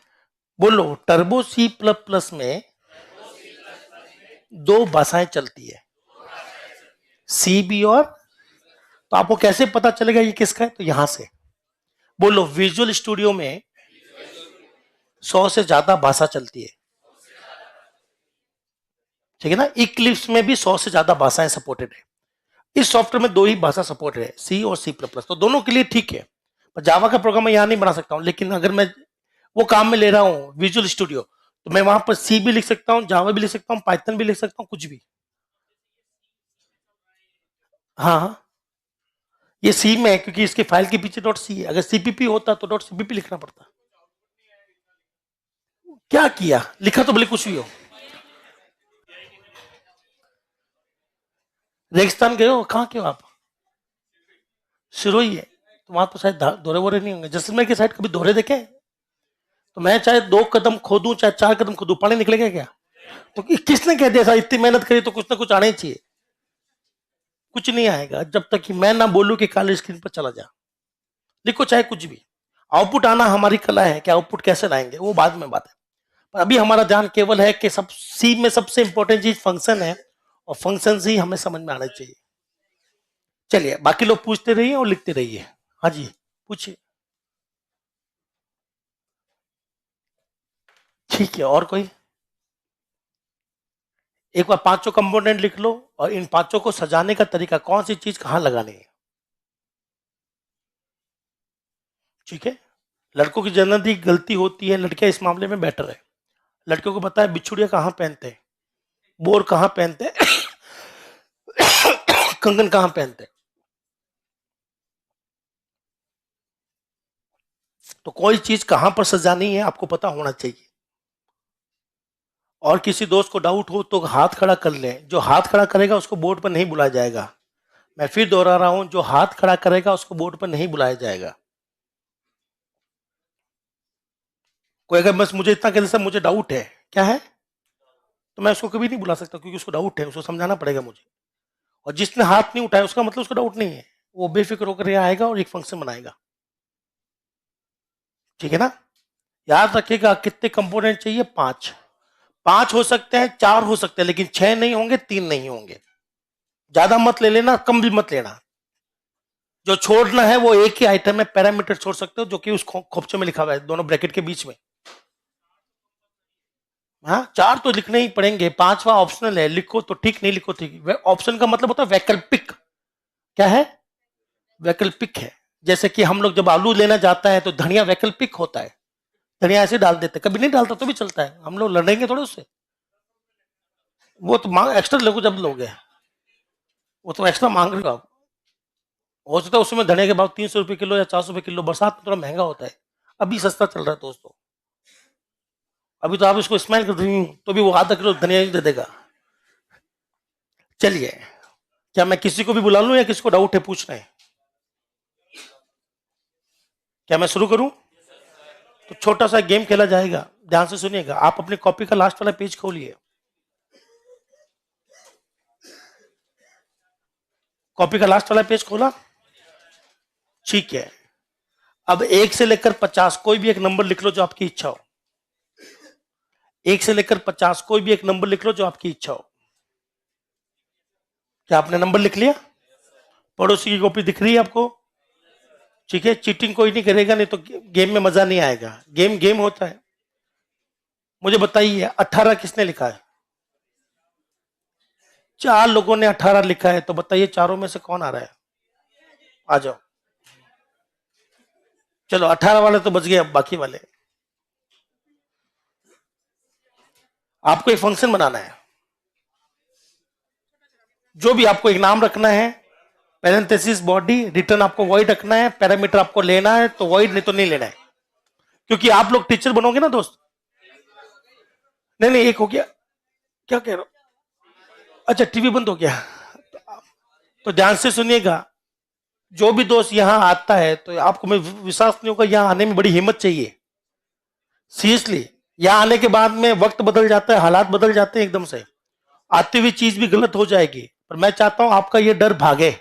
बोलो। टर्बो सी प्लस प्लस में दो भाषाएं चलती है, सी बी और। तो आपको कैसे पता चलेगा ये किसका है? तो यहां से बोलो, विजुअल स्टूडियो में 100 से ज्यादा भाषा चलती है। ठीक है ना? इक्लिप्स में भी 100 से ज्यादा भाषाएं सपोर्टेड है। इस सॉफ्टवेयर में दो ही भाषा सपोर्ट है, सी और सी प्लस प्लस, तो दोनों के लिए ठीक है। पर जावा का प्रोग्राम मैं यहां नहीं बना सकता हूं, लेकिन अगर मैं वो काम में ले रहा हूं विजुअल स्टूडियो, तो मैं वहां पर सी भी लिख सकता हूं, जावा भी लिख सकता हूं, पाइथन भी लिख सकता हूं, कुछ भी। हाँ हाँ, ये सी में है क्योंकि इसके फाइल के पीछे डॉट सी है। अगर सीपीपी होता तो डॉट सीपीपी लिखना पड़ता। क्या किया? लिखा तो भले कुछ भी हो। रेगिस्तान गए हो? कहाँ के हो आप? सिरोही है, तो वहां तो शायद दोहरे वोरे नहीं होंगे। जैसलमेर की साइड कभी दोहरे देखे? तो मैं चाहे 2 कदम खोदूं चाहे 4 कदम खोदूं, पानी निकलेगा क्या? तो किसने कह दिया इतनी मेहनत करी तो कुछ ना कुछ आना ही चाहिए? कुछ नहीं आएगा जब तक कि मैं ना बोलूं कि काली स्क्रीन पर चला जा। लिखो चाहे कुछ भी, आउटपुट आना हमारी कला है कि आउटपुट कैसे लाएंगे वो बाद में बात है। पर अभी हमारा ध्यान केवल है कि सब सी में सबसे इंपॉर्टेंट चीज फंक्शन है, और फंक्शन ही हमें समझ में आना चाहिए। चलिए बाकी लोग पूछते रहिए और लिखते रहिए। हाँ जी पूछिए। ठीक है, और कोई? एक बार पांचों कंपोनेंट लिख लो और इन पांचों को सजाने का तरीका, कौन सी चीज कहां लगानी है। ठीक है, लड़कों की जनरली गलती होती है, लड़कियां इस मामले में बेटर है। लड़कियों को पता है बिछुड़िया कहां पहनते हैं, बोर कहां पहनते हैं, कंगन कहां पहनते हैं। तो कोई चीज कहां पर सजानी है आपको पता होना चाहिए। और किसी दोस्त को डाउट हो तो हाथ खड़ा कर ले, जो हाथ खड़ा करेगा उसको बोर्ड पर नहीं बुलाया जाएगा। मैं फिर दोहरा रहा हूं, जो हाथ खड़ा करेगा उसको बोर्ड पर नहीं बुलाया जाएगा। कोई अगर बस मुझे इतना कहते सर मुझे डाउट है, क्या है, तो मैं उसको कभी नहीं बुला सकता, क्योंकि उसको डाउट है, उसको समझाना पड़ेगा मुझे। और जिसने हाथ नहीं उठाया उसका मतलब उसको डाउट नहीं है, वो बेफिक्र होकर यहाँ आएगा और एक फंक्शन बनाएगा। ठीक है ना? याद रखिएगा कितने कंपोनेंट चाहिए, 5। 5 हो सकते हैं, 4 हो सकते हैं, लेकिन 6 नहीं होंगे, 3 नहीं होंगे। ज्यादा मत ले लेना, कम भी मत लेना। जो छोड़ना है वो एक ही आइटम में पैरामीटर छोड़ सकते हो, जो कि उस खोपचे में लिखा हुआ है, दोनों ब्रैकेट के बीच में। हाँ 4 तो लिखने ही पड़ेंगे, 5वां ऑप्शनल है, लिखो तो ठीक, नहीं लिखो ठीक। ऑप्शन का मतलब होता है वैकल्पिक। क्या है? वैकल्पिक है। जैसे कि हम लोग जब आलू लेना जाता है तो धनिया वैकल्पिक होता है, धनिया ऐसे डाल देते, कभी नहीं डालता तो भी चलता है, हम लोग लड़ेंगे थोड़े उससे। वो तो मांग एक्स्ट्रा लोगे, जब लोगे वो तो एक्स्ट्रा मांग रहे हो आप। हो सकता है उसमें धनिया के भाव 300 रुपए किलो या 400 रुपए किलो, बरसात में थोड़ा महंगा होता है, अभी सस्ता चल रहा है दोस्तों। अभी तो आप इसको स्मेल कर देंगे तो भी वो आधा किलो धनिया ही दे देगा। चलिए, क्या मैं किसी को भी बुला लूं या किसी को डाउट है पूछना है? क्या मैं शुरू करूं? तो छोटा सा गेम खेला जाएगा, ध्यान से सुनिएगा। आप अपनी कॉपी का लास्ट वाला पेज खोलिए। कॉपी का लास्ट वाला पेज खोला? ठीक है, अब 1 से लेकर 50 कोई भी एक नंबर लिख लो जो आपकी इच्छा हो। 1 से लेकर 50 कोई भी एक नंबर लिख लो जो आपकी इच्छा हो। क्या आपने नंबर लिख लिया? पड़ोसी की कॉपी दिख रही है आपको? ठीक है, चीटिंग कोई नहीं करेगा, नहीं तो गेम में मजा नहीं आएगा। गेम गेम होता है। मुझे बताइए 18 किसने लिखा है? 4 लोगों ने 18 लिखा है, तो बताइए चारों में से कौन आ रहा है? आ जाओ। चलो 18 वाले तो बच गए, अब बाकी वाले। आपको एक फंक्शन बनाना है, जो भी आपको एक नाम रखना है, पैरेंथेसिस बॉडी, रिटर्न आपको वॉइड रखना है, पैरामीटर आपको लेना है तो वॉइड, नहीं तो नहीं लेना है, क्योंकि आप लोग टीचर बनोगे ना दोस्त। नहीं नहीं, एक हो गया। क्या कह रहे हो? अच्छा टीवी बंद हो गया। तो ध्यान से सुनिएगा, जो भी दोस्त यहाँ आता है तो आपको मैं विश्वास नहीं होगा, यहाँ आने में बड़ी हिम्मत चाहिए सीरियसली। यहाँ आने के बाद में वक्त बदल जाता है, हालात बदल जाते हैं एकदम से, आती हुई चीज भी गलत हो जाएगी। पर मैं चाहता हूं आपका ये डर भागे।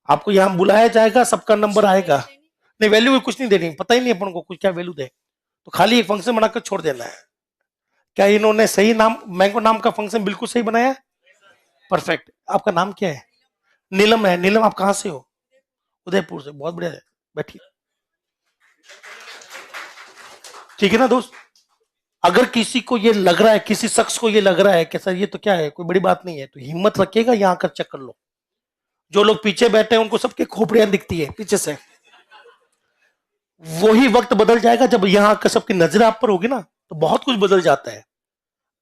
आपको यहाँ बुलाया जाएगा, सबका नंबर आएगा। नहीं वैल्यू कुछ नहीं देनी, पता ही नहीं अपन को कुछ क्या वैल्यू दे, तो खाली एक फंक्शन बनाकर छोड़ देना है। क्या इन्होंने सही नाम, मैंगो नाम का फंक्शन बिल्कुल सही बनाया? परफेक्ट। आपका नाम क्या है? नीलम है। नीलम आप कहाँ से हो? उदयपुर से, बहुत बढ़िया है, बैठिए। ठीक है ना दोस्त? अगर किसी को ये लग रहा है, किसी शख्स को ये लग रहा है कि सर ये तो क्या है, कोई बड़ी बात नहीं है, तो हिम्मत रखिएगा, यहाँ आकर चेक कर लो। जो लोग पीछे बैठे हैं उनको सबके खोपड़ियां दिखती है पीछे से। वही वक्त बदल जाएगा जब यहाँ आकर सबकी नजर आप पर होगी ना, तो बहुत कुछ बदल जाता है।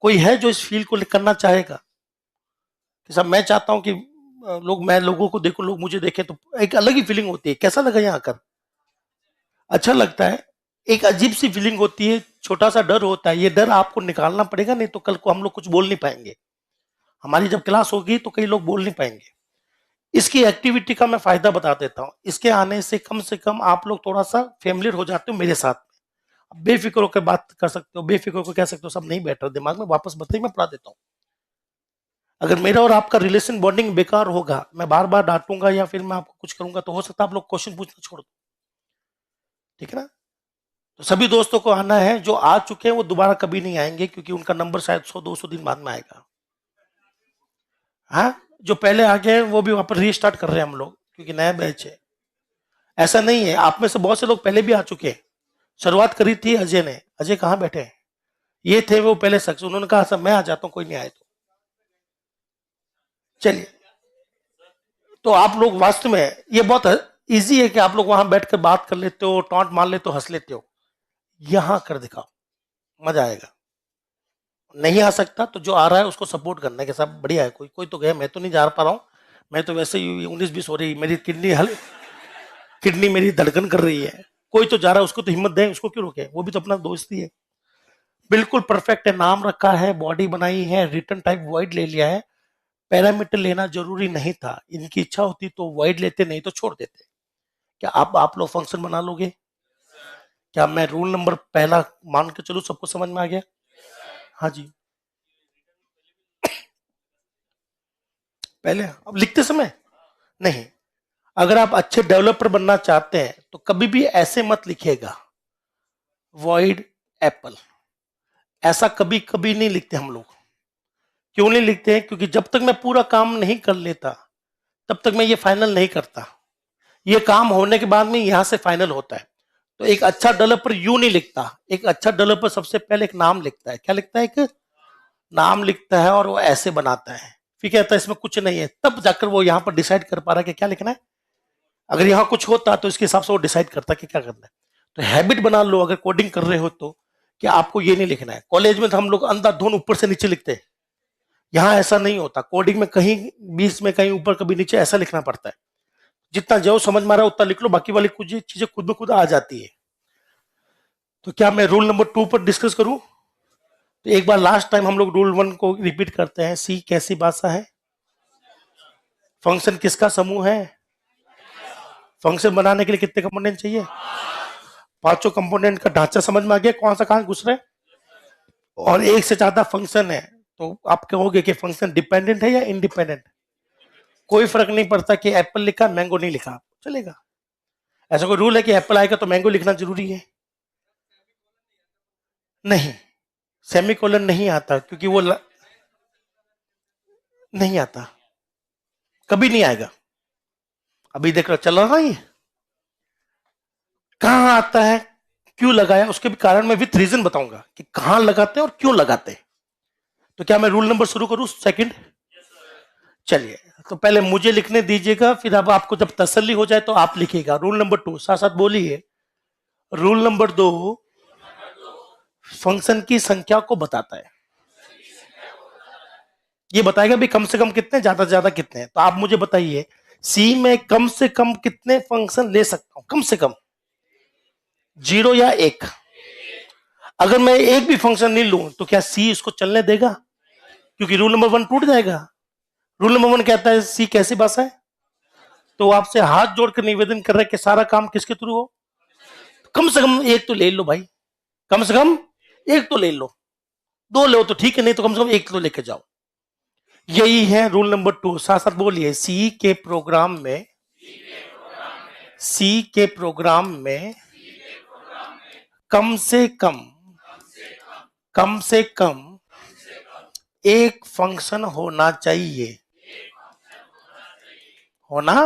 कोई है जो इस फील्ड को करना चाहेगा कि सब, मैं चाहता हूं कि लोग, मैं लोगों को देखूं, लोग मुझे देखें, तो एक अलग ही फीलिंग होती है। कैसा लगा यहाँ आकर? अच्छा लगता है। एक अजीब सी फीलिंग होती है, छोटा सा डर होता है, ये डर आपको निकालना पड़ेगा, नहीं तो कल को हम लोग कुछ बोल नहीं पाएंगे। हमारी जब क्लास होगी तो कई लोग बोल नहीं पाएंगे। इसकी एक्टिविटी का मैं फायदा बता देता हूं, इसके आने से कम आप लोग थोड़ा सा फेमिलियर हो जाते हो मेरे साथ। बेफिक्र होकर बात कर सकते हो, बेफिक्र होकर कह सकते हो, सब नहीं बैठ रहा दिमाग में, वापस बताइए, मैं पढ़ा देता हूँ। अगर मेरा और आपका रिलेशन बॉन्डिंग बेकार होगा, मैं बार बार डांटूंगा या फिर मैं आपको कुछ करूंगा, तो हो सकता है आप लोग क्वेश्चन पूछना छोड़ दो। ठीक है ना? तो सभी दोस्तों को आना है, जो आ चुके हैं वो दोबारा कभी नहीं आएंगे, क्योंकि उनका नंबर शायद 100-200 दिन बाद में आएगा। हाँ, जो पहले आ गए वो भी वापस रीस्टार्ट कर रहे हैं हम लोग, क्योंकि नया बैच है। ऐसा नहीं है, आप में से बहुत से लोग पहले भी आ चुके हैं। शुरुआत करी थी अजय ने। अजय कहाँ बैठे हैं? ये थे वो पहले शख्स, उन्होंने कहा सब मैं आ जाता हूँ, कोई नहीं आए तो। चलिए, तो आप लोग वास्तव में ये बहुत इजी है कि आप लोग वहां बैठकर बात कर लेते हो, टॉन्ट मार लेते हो, हंस लेते हो। यहां कर दिखाओ, मजा आएगा। नहीं आ सकता तो जो आ रहा है उसको सपोर्ट करना है कि सब बढ़िया है, कोई कोई तो गया, मैं तो नहीं जा पा रहा हूँ, मैं तो वैसे ही 19-20 हो रही, मेरी किडनी मेरी धड़कन कर रही है। कोई तो जा रहा है, उसको तो हिम्मत दें, उसको क्यों रोके, वो भी तो अपना दोस्त ही है। बिल्कुल परफेक्ट है, नाम रखा है, बॉडी बनाई है, रिटर्न टाइप वॉइड ले लिया है। पैरामीटर लेना जरूरी नहीं था, इनकी इच्छा होती तो वॉइड लेते, नहीं तो छोड़ देते। क्या आप लोग फंक्शन बना लोगे? क्या मैं रूल नंबर पहला मान के चलूं, सबको समझ में आ गया? हाँ जी, पहले अब लिखते समय नहीं। अगर आप अच्छे डेवलपर बनना चाहते हैं तो कभी भी ऐसे मत लिखिएगा वॉइड एप्पल, ऐसा कभी कभी नहीं लिखते हम लोग। क्यों नहीं लिखते हैं? क्योंकि जब तक मैं पूरा काम नहीं कर लेता तब तक मैं ये फाइनल नहीं करता। ये काम होने के बाद में यहां से फाइनल होता है। तो एक अच्छा डेवलपर यूं नहीं लिखता। एक अच्छा डेवलपर सबसे पहले एक नाम लिखता है। क्या लिखता है? एक नाम लिखता है और वो ऐसे बनाता है, फिर कहता है इसमें कुछ नहीं है, तब जाकर वो यहाँ पर डिसाइड कर पा रहा है कि क्या लिखना है। अगर यहाँ कुछ होता तो इसके हिसाब से वो डिसाइड करता कि क्या करना है। तो हैबिट बना लो, अगर कोडिंग कर रहे हो तो, कि आपको ये नहीं लिखना है। कॉलेज में तो हम लोग अंधाधुंध ऊपर से नीचे लिखते हैं, यहाँ ऐसा नहीं होता। कोडिंग में कहीं बीच में, कहीं ऊपर, कभी नीचे, ऐसा लिखना पड़ता है। जितना जो समझ में आ रहा है उतना लिख लो, बाकी वाली कुछ चीजें खुद ब खुद आ जाती है। तो क्या मैं रूल नंबर 2 पर डिस्कस करूं? तो एक बार लास्ट टाइम हम लोग रूल 1 को रिपीट करते हैं। सी कैसी भाषा है? फंक्शन किसका समूह है? फंक्शन बनाने के लिए कितने कंपोनेंट चाहिए? 5 कंपोनेंट का ढांचा समझ में आ गया, कौन सा कहां घुस रहा है? और एक से ज्यादा फंक्शन है तो आप कहोगे कि फंक्शन डिपेंडेंट है या इंडिपेंडेंट? कोई फर्क नहीं पड़ता कि एप्पल लिखा मैंगो नहीं लिखा, चलेगा। ऐसा कोई रूल है कि एप्पल आएगा तो मैंगो लिखना जरूरी है? नहीं, सेमीकोलन नहीं आता, क्योंकि वो नहीं आता, कभी नहीं आएगा। अभी देख रहा चल रहा ये कहां आता है, क्यों लगाया, उसके भी कारण मैं विथ रीजन बताऊंगा कि कहां लगाते हैं और क्यों लगाते हैं। तो क्या मैं रूल नंबर शुरू करूं सेकंड? चलिए, तो पहले मुझे लिखने दीजिएगा, फिर अब आपको जब तसल्ली हो जाए तो आप लिखिएगा। रूल नंबर 2 साथ साथ बोलिए। रूल नंबर 2 फंक्शन की संख्या को बताता है। ये बताएगा भी कम से कम कितने, ज्यादा से ज्यादा कितने। तो आप मुझे बताइए, सी में कम से कम कितने फंक्शन ले सकता हूं? कम से कम 0 या 1। अगर मैं एक भी फंक्शन नहीं लूं तो क्या सी इसको चलने देगा? क्योंकि रूल नंबर 1 टूट जाएगा। रूल नंबर 1 कहता है सी कैसी भाषा है। तो आपसे हाथ जोड़कर निवेदन कर रहे हैं कि सारा काम किसके थ्रू हो? कम से कम एक तो ले लो भाई, कम से कम एक तो ले लो। 2 लो तो ठीक है, नहीं तो कम से कम एक तो लेके जाओ। यही है रूल नंबर 2। साथ साथ बोलिए, सी के प्रोग्राम में, सी के प्रोग्राम में कम से कम, कम से कम एक फंक्शन होना चाहिए, होना,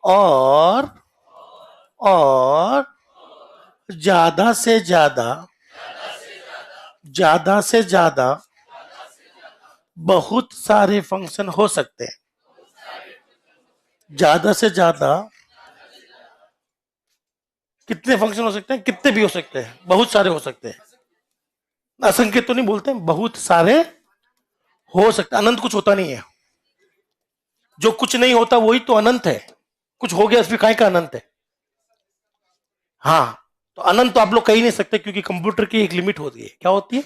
और ज्यादा से ज्यादा, ज्यादा से ज्यादा बहुत सारे फंक्शन हो सकते हैं। ज्यादा से ज्यादा कितने फंक्शन हो सकते हैं? कितने भी हो सकते हैं, बहुत सारे हो सकते हैं। असंख्य तो नहीं बोलते, बहुत सारे हो सकते। अनंत कुछ होता नहीं है। जो कुछ नहीं होता वही तो अनंत है। कुछ हो गया फिर काय का अनंत है? हाँ, तो अनंत तो आप लोग कह ही नहीं सकते, क्योंकि कंप्यूटर की एक लिमिट होती है। क्या होती है?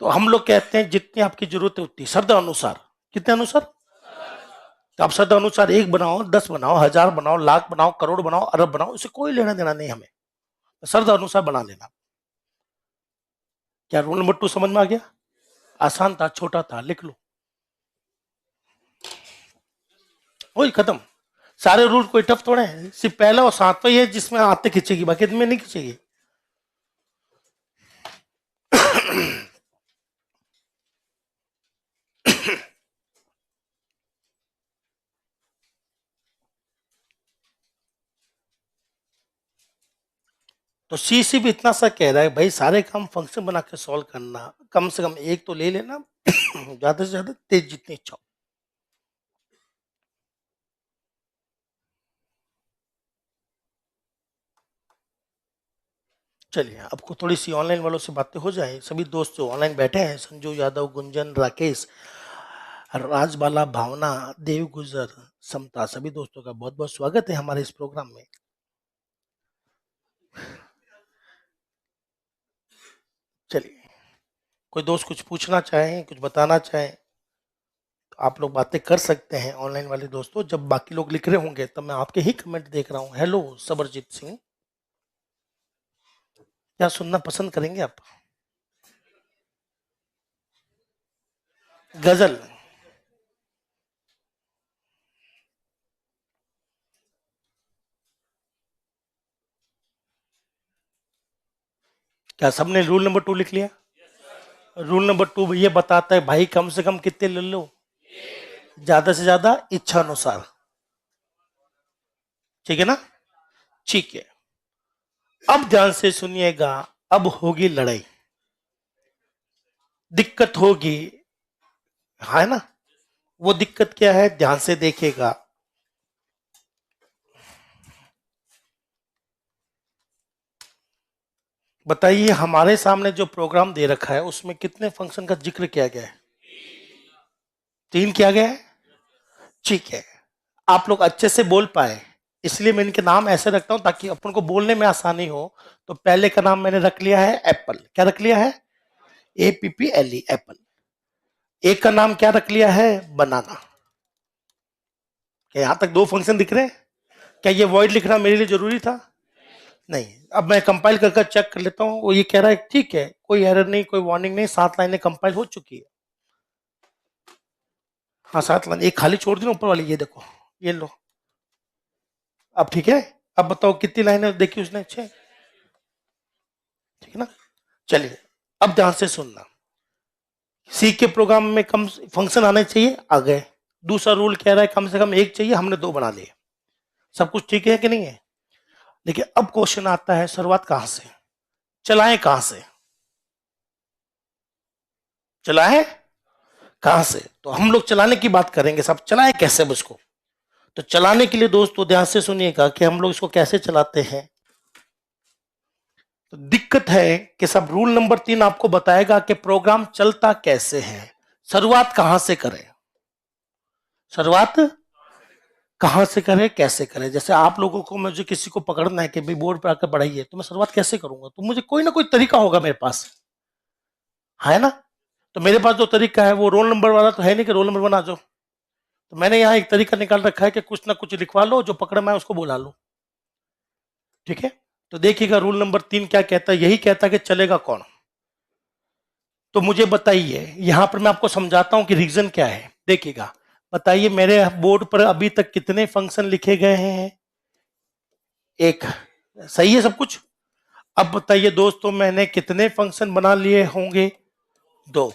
तो हम लोग कहते हैं जितनी आपकी जरूरत है उतनी, श्रद्धा अनुसार। कितने अनुसार? तो आप श्रद्धा अनुसार 1 बनाओ, 10 बनाओ, 1000 बनाओ, लाख बनाओ, करोड़ बनाओ, अरब बनाओ, इससे कोई लेना देना नहीं हमें। शर्त अनुसार बना लेना। क्या रूल नंबर 2 समझ में आ गया? आसान था, छोटा था, लिख लो, वही खत्म। सारे रूल कोई टफ थोड़े हैं, सिर्फ पहला और सातवां ही है जिसमें आते खींचेगी, बाकी में नहीं खींचेगी। तो सी सी भी इतना सा कह रहा है भाई, सारे काम फंक्शन बना के सॉल्व करना, कम से कम एक तो ले लेना, ज्यादा से ज्यादा तेज जितनी इच्छा हो। चलिए आपको थोड़ी सी ऑनलाइन वालों से बातें हो जाए। सभी दोस्त जो ऑनलाइन बैठे हैं, संजू यादव, गुंजन, राकेश, राजबाला, भावना, देव गुजर, समता, सभी दोस्तों का बहुत बहुत स्वागत है हमारे इस प्रोग्राम में। चलिए, कोई दोस्त कुछ पूछना चाहें, कुछ बताना चाहें तो आप लोग बातें कर सकते हैं। ऑनलाइन वाले दोस्तों, जब बाकी लोग लिख रहे होंगे तब मैं आपके ही कमेंट देख रहा हूँ। हेलो सबरजीत सिंह, क्या सुनना पसंद करेंगे आप? गजल? क्या सबने रूल नंबर 2 लिख लिया? रूल नंबर 2 ये बताता है भाई, कम से कम कितने ले लो, ज्यादा से ज्यादा इच्छा अनुसार। ठीक है ना? ठीक है, अब ध्यान से सुनिएगा। अब होगी लड़ाई, दिक्कत होगी, है ना? वो दिक्कत क्या है, ध्यान से देखिएगा। बताइए, हमारे सामने जो प्रोग्राम दे रखा है उसमें कितने फंक्शन का जिक्र किया गया है? 3 किया गया है। ठीक है, आप लोग अच्छे से बोल पाए इसलिए मैं इनके नाम ऐसे रखता हूं ताकि अपन को बोलने में आसानी हो। तो पहले का नाम मैंने रख लिया है एप्पल। क्या रख लिया है? APPLE, Apple. एक का नाम क्या रख लिया है? बनाना। क्या यहां तक 2 फंक्शन दिख रहे हैं? क्या ये वॉइड लिखना मेरे लिए जरूरी था? नहीं। अब मैं कंपाइल कर चेक कर लेता हूँ, वो ये कह रहा है ठीक है, कोई एरर नहीं, कोई वार्निंग नहीं, 7 लाइनें कंपाइल हो चुकी है। हाँ 7 लाइन, एक खाली छोड़ दी ना ऊपर वाली, ये देखो, ये लो। अब ठीक है, अब बताओ कितनी लाइनें देखी उसने? 6। ठीक है ना? चलिए, अब ध्यान से सुनना। सी के प्रोग्राम में कम फंक्शन आने चाहिए, आ गए। दूसरा रूल कह रहा है कम से कम एक चाहिए, हमने 2 बना लिए। सब कुछ ठीक है कि नहीं है? देखिए, अब क्वेश्चन आता है शुरुआत कहां से, चलाएं कहां से? चलाएं कहां से? तो हम लोग चलाने की बात करेंगे, सब चलाएं कैसे अब इसको। तो चलाने के लिए दोस्तों ध्यान से सुनिएगा कि हम लोग इसको कैसे चलाते हैं। तो दिक्कत है कि सब रूल नंबर 3 आपको बताएगा कि प्रोग्राम चलता कैसे है, शुरुआत कहां से करें, शुरुआत कहां से करें, कैसे करें। जैसे आप लोगों को, मुझे किसी को पकड़ना है कि भाई बोर्ड पर आकर पढ़ाइए, तो मैं शुरुआत कैसे करूंगा? तो मुझे कोई ना कोई तरीका होगा मेरे पास, है ना? तो मेरे पास जो तरीका है वो रोल नंबर वाला तो है नहीं कि रोल नंबर बना जाओ। तो मैंने यहाँ एक तरीका निकाल रखा है कि कुछ ना कुछ लिखवा लो, जो पकड़ में आए उसको बुला लो। ठीक है? तो देखिएगा रूल नंबर 3 क्या कहता है, यही कहता है कि चलेगा कौन। तो मुझे बताइए, यहां पर मैं आपको समझाता हूं कि रीजन क्या है। देखिएगा, बताइए मेरे बोर्ड पर अभी तक कितने फंक्शन लिखे गए हैं? 1। सही है सब कुछ? अब बताइए दोस्तों, मैंने कितने फंक्शन बना लिए होंगे? 2।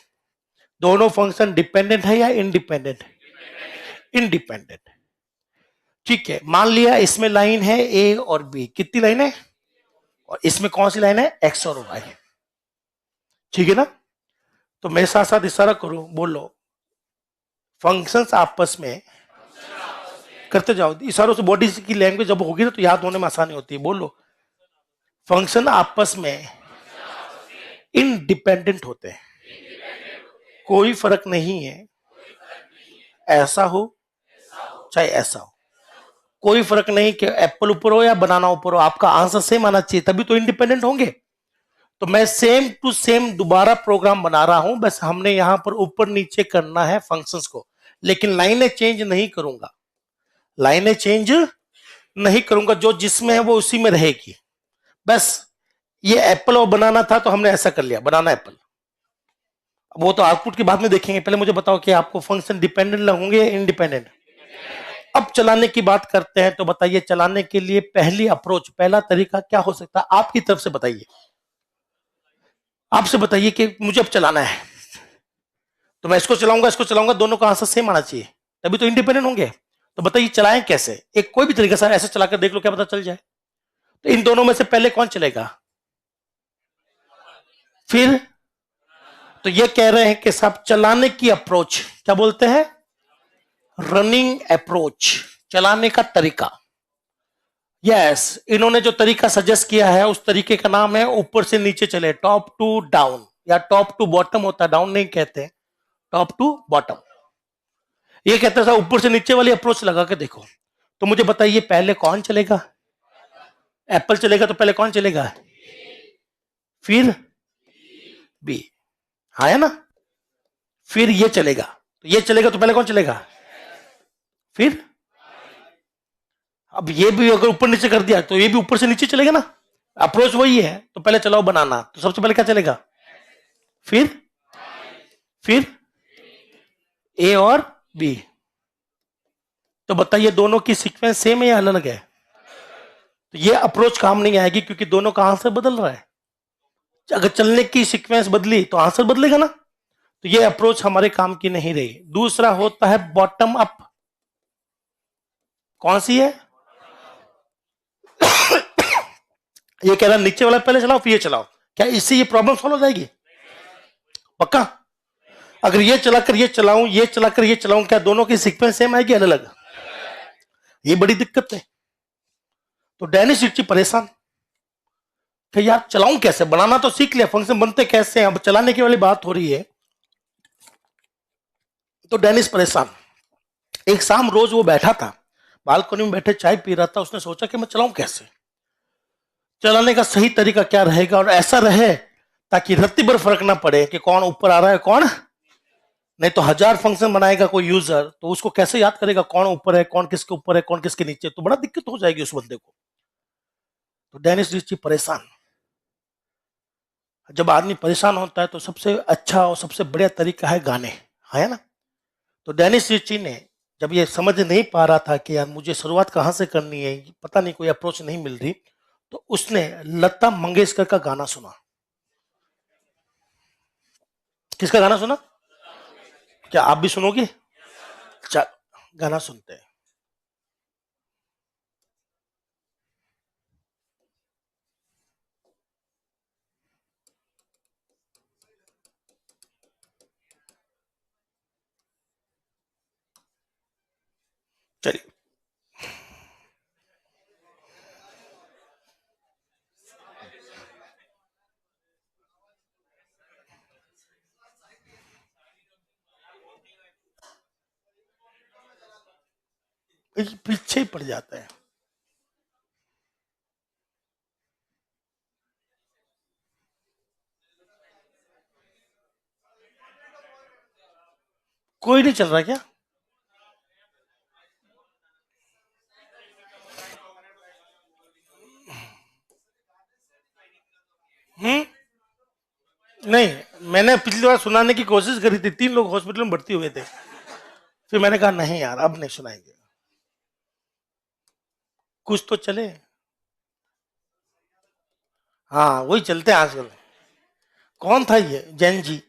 दोनों फंक्शन डिपेंडेंट है या इंडिपेंडेंट? इंडिपेंडेंट। ठीक है, मान लिया इसमें लाइन है ए और बी, कितनी लाइन है? और इसमें कौन सी लाइन है? एक्स और वाई। ठीक है ना? तो मेरे साथ साथ इशारा करो, बोलो, फंक्शंस आपस में करते जाओ इशारों से। बॉडी की लैंग्वेज जब होगी ना तो याद होने में आसानी होती है। बोलो, फंक्शन आपस में इंडिपेंडेंट होते हैं, कोई फर्क नहीं है ऐसा हो चाहे ऐसा हो, कोई फर्क नहीं कि एप्पल ऊपर हो या बनाना ऊपर हो, आपका आंसर सेम आना चाहिए, तभी तो इंडिपेंडेंट होंगे। तो मैं सेम टू सेम दोबारा प्रोग्राम बना रहा हूं, बस हमने यहां पर ऊपर नीचे करना है फंक्शंस को, लेकिन लाइनें चेंज नहीं करूंगा, लाइनें चेंज नहीं करूंगा, जो जिसमें है वो उसी में रहेगी। बस ये एप्पल और बनाना था तो हमने ऐसा कर लिया, बनाना एप्पल। अब वो तो आउटपुट की बाद में देखेंगे, पहले मुझे बताओ कि आपको फंक्शन डिपेंडेंट होंगे या इंडिपेंडेंट। अब चलाने की बात करते हैं, तो बताइए चलाने के लिए पहली अप्रोच, पहला तरीका क्या हो सकता है आपकी तरफ से, बताइए। आपसे बताइए कि मुझे अब चलाना है, तो मैं इसको चलाऊंगा इसको चलाऊंगा, दोनों का आंसर सेम आना चाहिए, तभी तो इंडिपेंडेंट होंगे। तो बताइए चलाएं कैसे, एक कोई भी तरीका सर ऐसे चलाकर देख लो, क्या पता चल जाए। तो इन दोनों में से पहले कौन चलेगा, फिर। तो ये कह रहे हैं कि साहब चलाने की अप्रोच क्या बोलते हैं, रनिंग अप्रोच, चलाने का तरीका। यस, इन्होंने जो तरीका सजेस्ट किया है उस तरीके का नाम है ऊपर से नीचे चले, टॉप टू डाउन, या टॉप टू बॉटम होता है, डाउन नहीं कहते, टॉप टू बॉटम। ये कहता है ऊपर से नीचे वाली अप्रोच लगा के देखो। तो मुझे बताइए पहले कौन चलेगा, एप्पल चलेगा तो पहले कौन चलेगा, फिर बी, हाँ है ना, फिर ये चलेगा, तो ये चलेगा तो पहले कौन चलेगा, फिर। अब ये भी अगर ऊपर नीचे कर दिया तो ये भी ऊपर से नीचे चलेगा ना, अप्रोच वही है। तो पहले चलाओ बनाना, तो सबसे पहले क्या चलेगा, फिर ए और बी। तो बताइए दोनों की सीक्वेंस सेम है या अलग है, तो ये अप्रोच काम नहीं आएगी क्योंकि दोनों का आंसर बदल रहा है। अगर चलने की सीक्वेंस बदली तो आंसर बदलेगा ना, तो ये अप्रोच हमारे काम की नहीं रही। दूसरा होता है बॉटम अप, कौन सी है, ये कह रहा है नीचे वाला पहले चलाओ फिर ये चलाओ, क्या इससे ये प्रॉब्लम सॉल्व हो जाएगी, पक्का। अगर ये चलाकर ये चलाऊं, ये चलाकर ये चलाऊं, क्या दोनों की सीक्वेंस सेम आएगी अलग अलग, ये बड़ी दिक्कत है। तो डेनिस रिच्ची परेशान कि यार चलाऊं कैसे, बनाना तो सीख लिया, फंक्शन बनते कैसे हैं, अब चलाने की वाली बात हो रही है। तो डेनिस परेशान। एक शाम रोज वो बैठा था, बालकनी में बैठे चाय पी रहा था, उसने सोचा कि मैं चलाऊं कैसे, चलाने का सही तरीका क्या रहेगा, और ऐसा रहे ताकि रत्ती भर फर्क ना पड़े कि कौन ऊपर आ रहा है कौन नहीं। तो 1000 फंक्शन बनाएगा कोई यूजर, तो उसको कैसे याद करेगा कौन ऊपर है कौन किसके ऊपर है कौन किसके नीचे, तो बड़ा दिक्कत हो जाएगी उस बंदे को। तो डेनिस रिच्ची परेशान। जब आदमी परेशान होता है तो सबसे अच्छा और सबसे बढ़िया तरीका है गाने, है ना। तो डेनिस रिच्ची ने जब ये समझ नहीं पा रहा था कि यार मुझे शुरुआत कहाँ से करनी है, पता नहीं कोई अप्रोच नहीं मिल रही, तो उसने लता मंगेशकर का गाना सुना। किसका गाना सुना, क्या आप भी सुनोगे, चल गाना सुनते हैं। चलिए, पीछे ही पड़ जाता है। कोई नहीं चल रहा क्या, हम्म, नहीं मैंने पिछली बार सुनाने की कोशिश करी थी, 3 लोग हॉस्पिटल में भर्ती हुए थे, फिर मैंने कहा नहीं यार अब नहीं सुनाएंगे, कुछ तो चले। हाँ वही चलते हैं आजकल। कौन था ये जैन जी,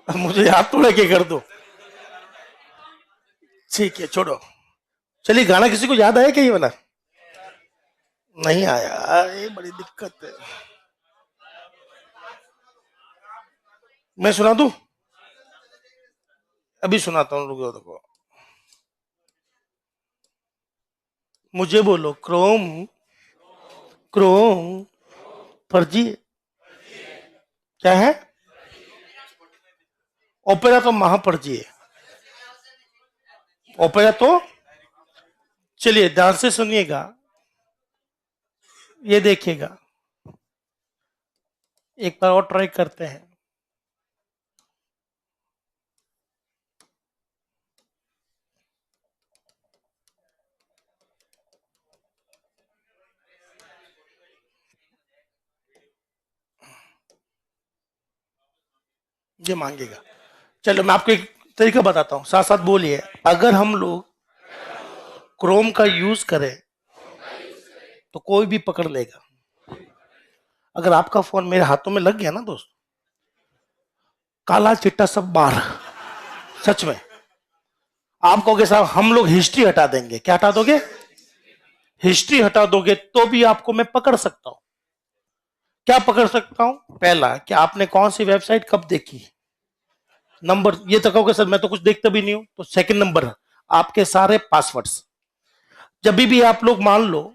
मुझे याद तो लेके कर दो। ठीक है छोड़ो, चलिए गाना किसी को याद आया क्या ये वाला, नहीं आया, ये बड़ी दिक्कत है। मैं सुना दूं, अभी सुनाता हूँ, रुको देखो। मुझे बोलो क्रोम, क्रोम फर्जी क्या है, ओपेरा तो महाफर्जी है, ओपेरा तो। चलिए ध्यान से सुनिएगा, ये देखिएगा। एक बार और ट्राई करते हैं। ये मांगेगा। चलो मैं आपको एक तरीका बताता हूँ, साथ साथ बोलिए। अगर हम लोग क्रोम का यूज करें तो कोई भी पकड़ लेगा। अगर आपका फोन मेरे हाथों में लग गया ना दोस्त, काला चिट्टा सब बाहर। सच में। आप कहोगे साहब हम लोग हिस्ट्री हटा देंगे, क्या हटा दोगे? हिस्ट्री हटा दोगे तो भी आपको मैं पकड़ सकता हूं। क्या पकड़ सकता हूं? पहला कि आपने कौन सी वेबसाइट कब देखी, नंबर ये तो कहोगे सर मैं तो कुछ देखता भी नहीं हूं, तो सेकंड नंबर आपके सारे पासवर्ड्स। जब भी आप लोग मान लो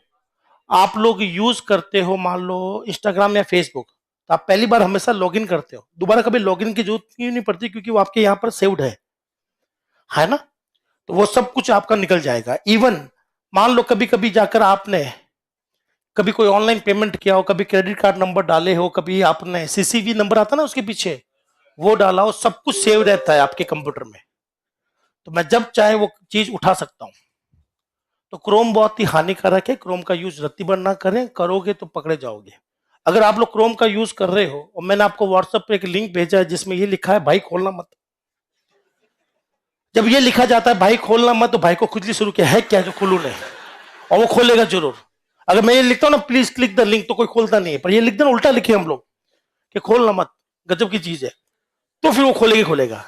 आप लोग यूज करते हो, मान लो इंस्टाग्राम या फेसबुक, तो आप पहली बार हमेशा लॉगिन करते हो, दोबारा कभी लॉगिन की जरूरत क्यों नहीं पड़ती? क्योंकि वो आपके यहाँ पर सेव्ड है ना? तो वो सब कुछ आपका निकल जाएगा। इवन मान लो कभी कभी जाकर आपने कभी कोई ऑनलाइन पेमेंट किया हो, कभी क्रेडिट कार्ड नंबर डाले हो, कभी आपने सीसीवी नंबर आता ना उसके पीछे, वो डाला हो, सब कुछ सेव रहता है आपके कंप्यूटर में। तो मैं जब चाहे वो चीज उठा सकता हूं। तो क्रोम बहुत ही हानिकारक है, क्रोम का यूज रत्ती भर ना करें, करोगे तो पकड़े जाओगे। अगर आप लोग क्रोम का यूज कर रहे हो और मैंने आपको व्हाट्सएप पे एक लिंक भेजा है जिसमें ये लिखा है भाई खोलना मत, जब ये लिखा जाता है भाई खोलना मत, तो भाई को खुजली शुरू किया है क्या जो खोलू नहीं, और वो खोलेगा जरूर। अगर मैं ये लिखता हूं ना प्लीज क्लिक द लिंक, तो कोई खोलता नहीं है, पर ये लिख देना उल्टा लिखे हम लोग कि खोलना मत, गजब की चीज है, तो फिर वो खोलेगा खोलेगा।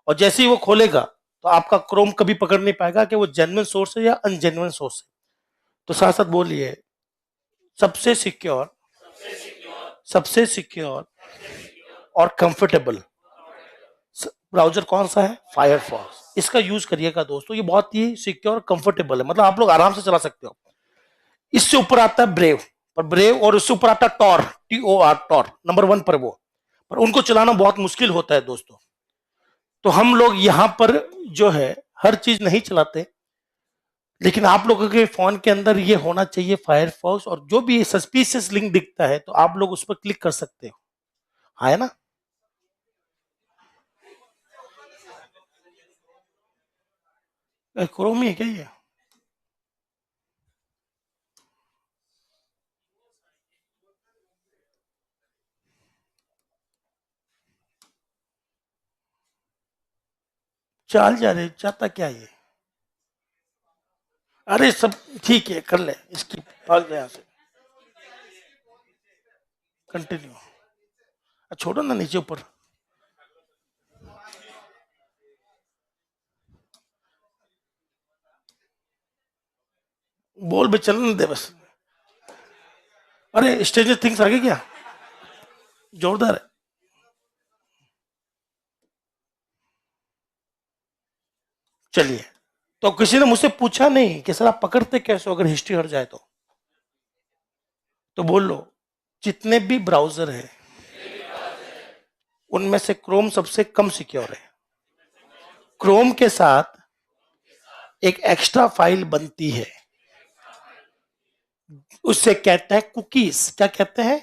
और जैसे ही वो खोलेगा तो आपका क्रोम कभी पकड़ नहीं पाएगा कि वो जेन्युइन सोर्स है या अनजेन्युइन सोर्स है। तो साथ साथ बोलिए, सबसे सिक्योर, सबसे सिक्योर और कंफर्टेबल ब्राउजर कौन सा है? फायरफॉक्स। इसका यूज करिएगा दोस्तों, ये बहुत ही सिक्योर कंफर्टेबल है, मतलब आप लोग आराम से चला सकते हो। इससे ऊपर आता है ब्रेव, पर ब्रेव, और इससे ऊपर आता है टॉर, TOR, टॉर नंबर 1 पर वो, पर उनको चलाना बहुत मुश्किल होता है दोस्तों। तो हम लोग यहां पर जो है हर चीज नहीं चलाते, लेकिन आप लोगों के फोन के अंदर ये होना चाहिए फायरफॉक्स, और जो भी सस्पिशियस लिंक दिखता है तो आप लोग उस पर क्लिक कर सकते हो, है ना? क्रोम ही है क्या ये? चाल जा रहे, चाहता क्या ये? अरे सब ठीक है, कर ले इसकी, भाग जाए यहाँ से, कंटिन्यू। छोड़ो ना नीचे ऊपर, बोल भी चलने दे बस। अरे स्ट्रेंजर थिंग्स आ गए क्या? जोरदार है। चलिए, तो किसी ने मुझसे पूछा नहीं कि सर आप पकड़ते कैसे हो अगर हिस्ट्री हट जाए तो बोल लो जितने भी ब्राउजर है उनमें से क्रोम सबसे कम सिक्योर है। क्रोम के साथ एक एक्स्ट्रा फाइल बनती है, उससे कहते हैं कुकीज। क्या कहते हैं?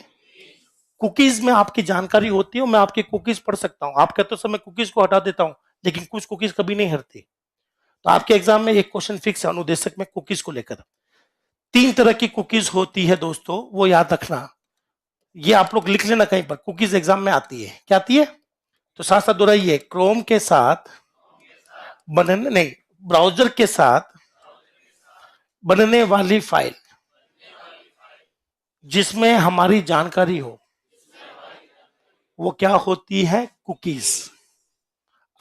कुकीज में आपकी जानकारी होती है, मैं आपकी कुकीज पढ़ सकता हूं। आप कहते हो सर मैं कुकीज को हटा देता हूं, लेकिन कुछ कुकीज कभी नहीं हटती। तो आपके एग्जाम में एक क्वेश्चन फिक्स है अनुदेशक में कुकीज को लेकर। 3 तरह की कुकीज होती है दोस्तों, वो याद रखना। ये आप लोग लिख लेना कहीं पर, कुकीज एग्जाम में आती है। क्या आती है? तो साथ साथ दोहराइए, क्रोम के साथ बनने नहीं, ब्राउजर के साथ बनने वाली फाइल जिसमें हमारी जानकारी हो, वो क्या होती है? कुकीज।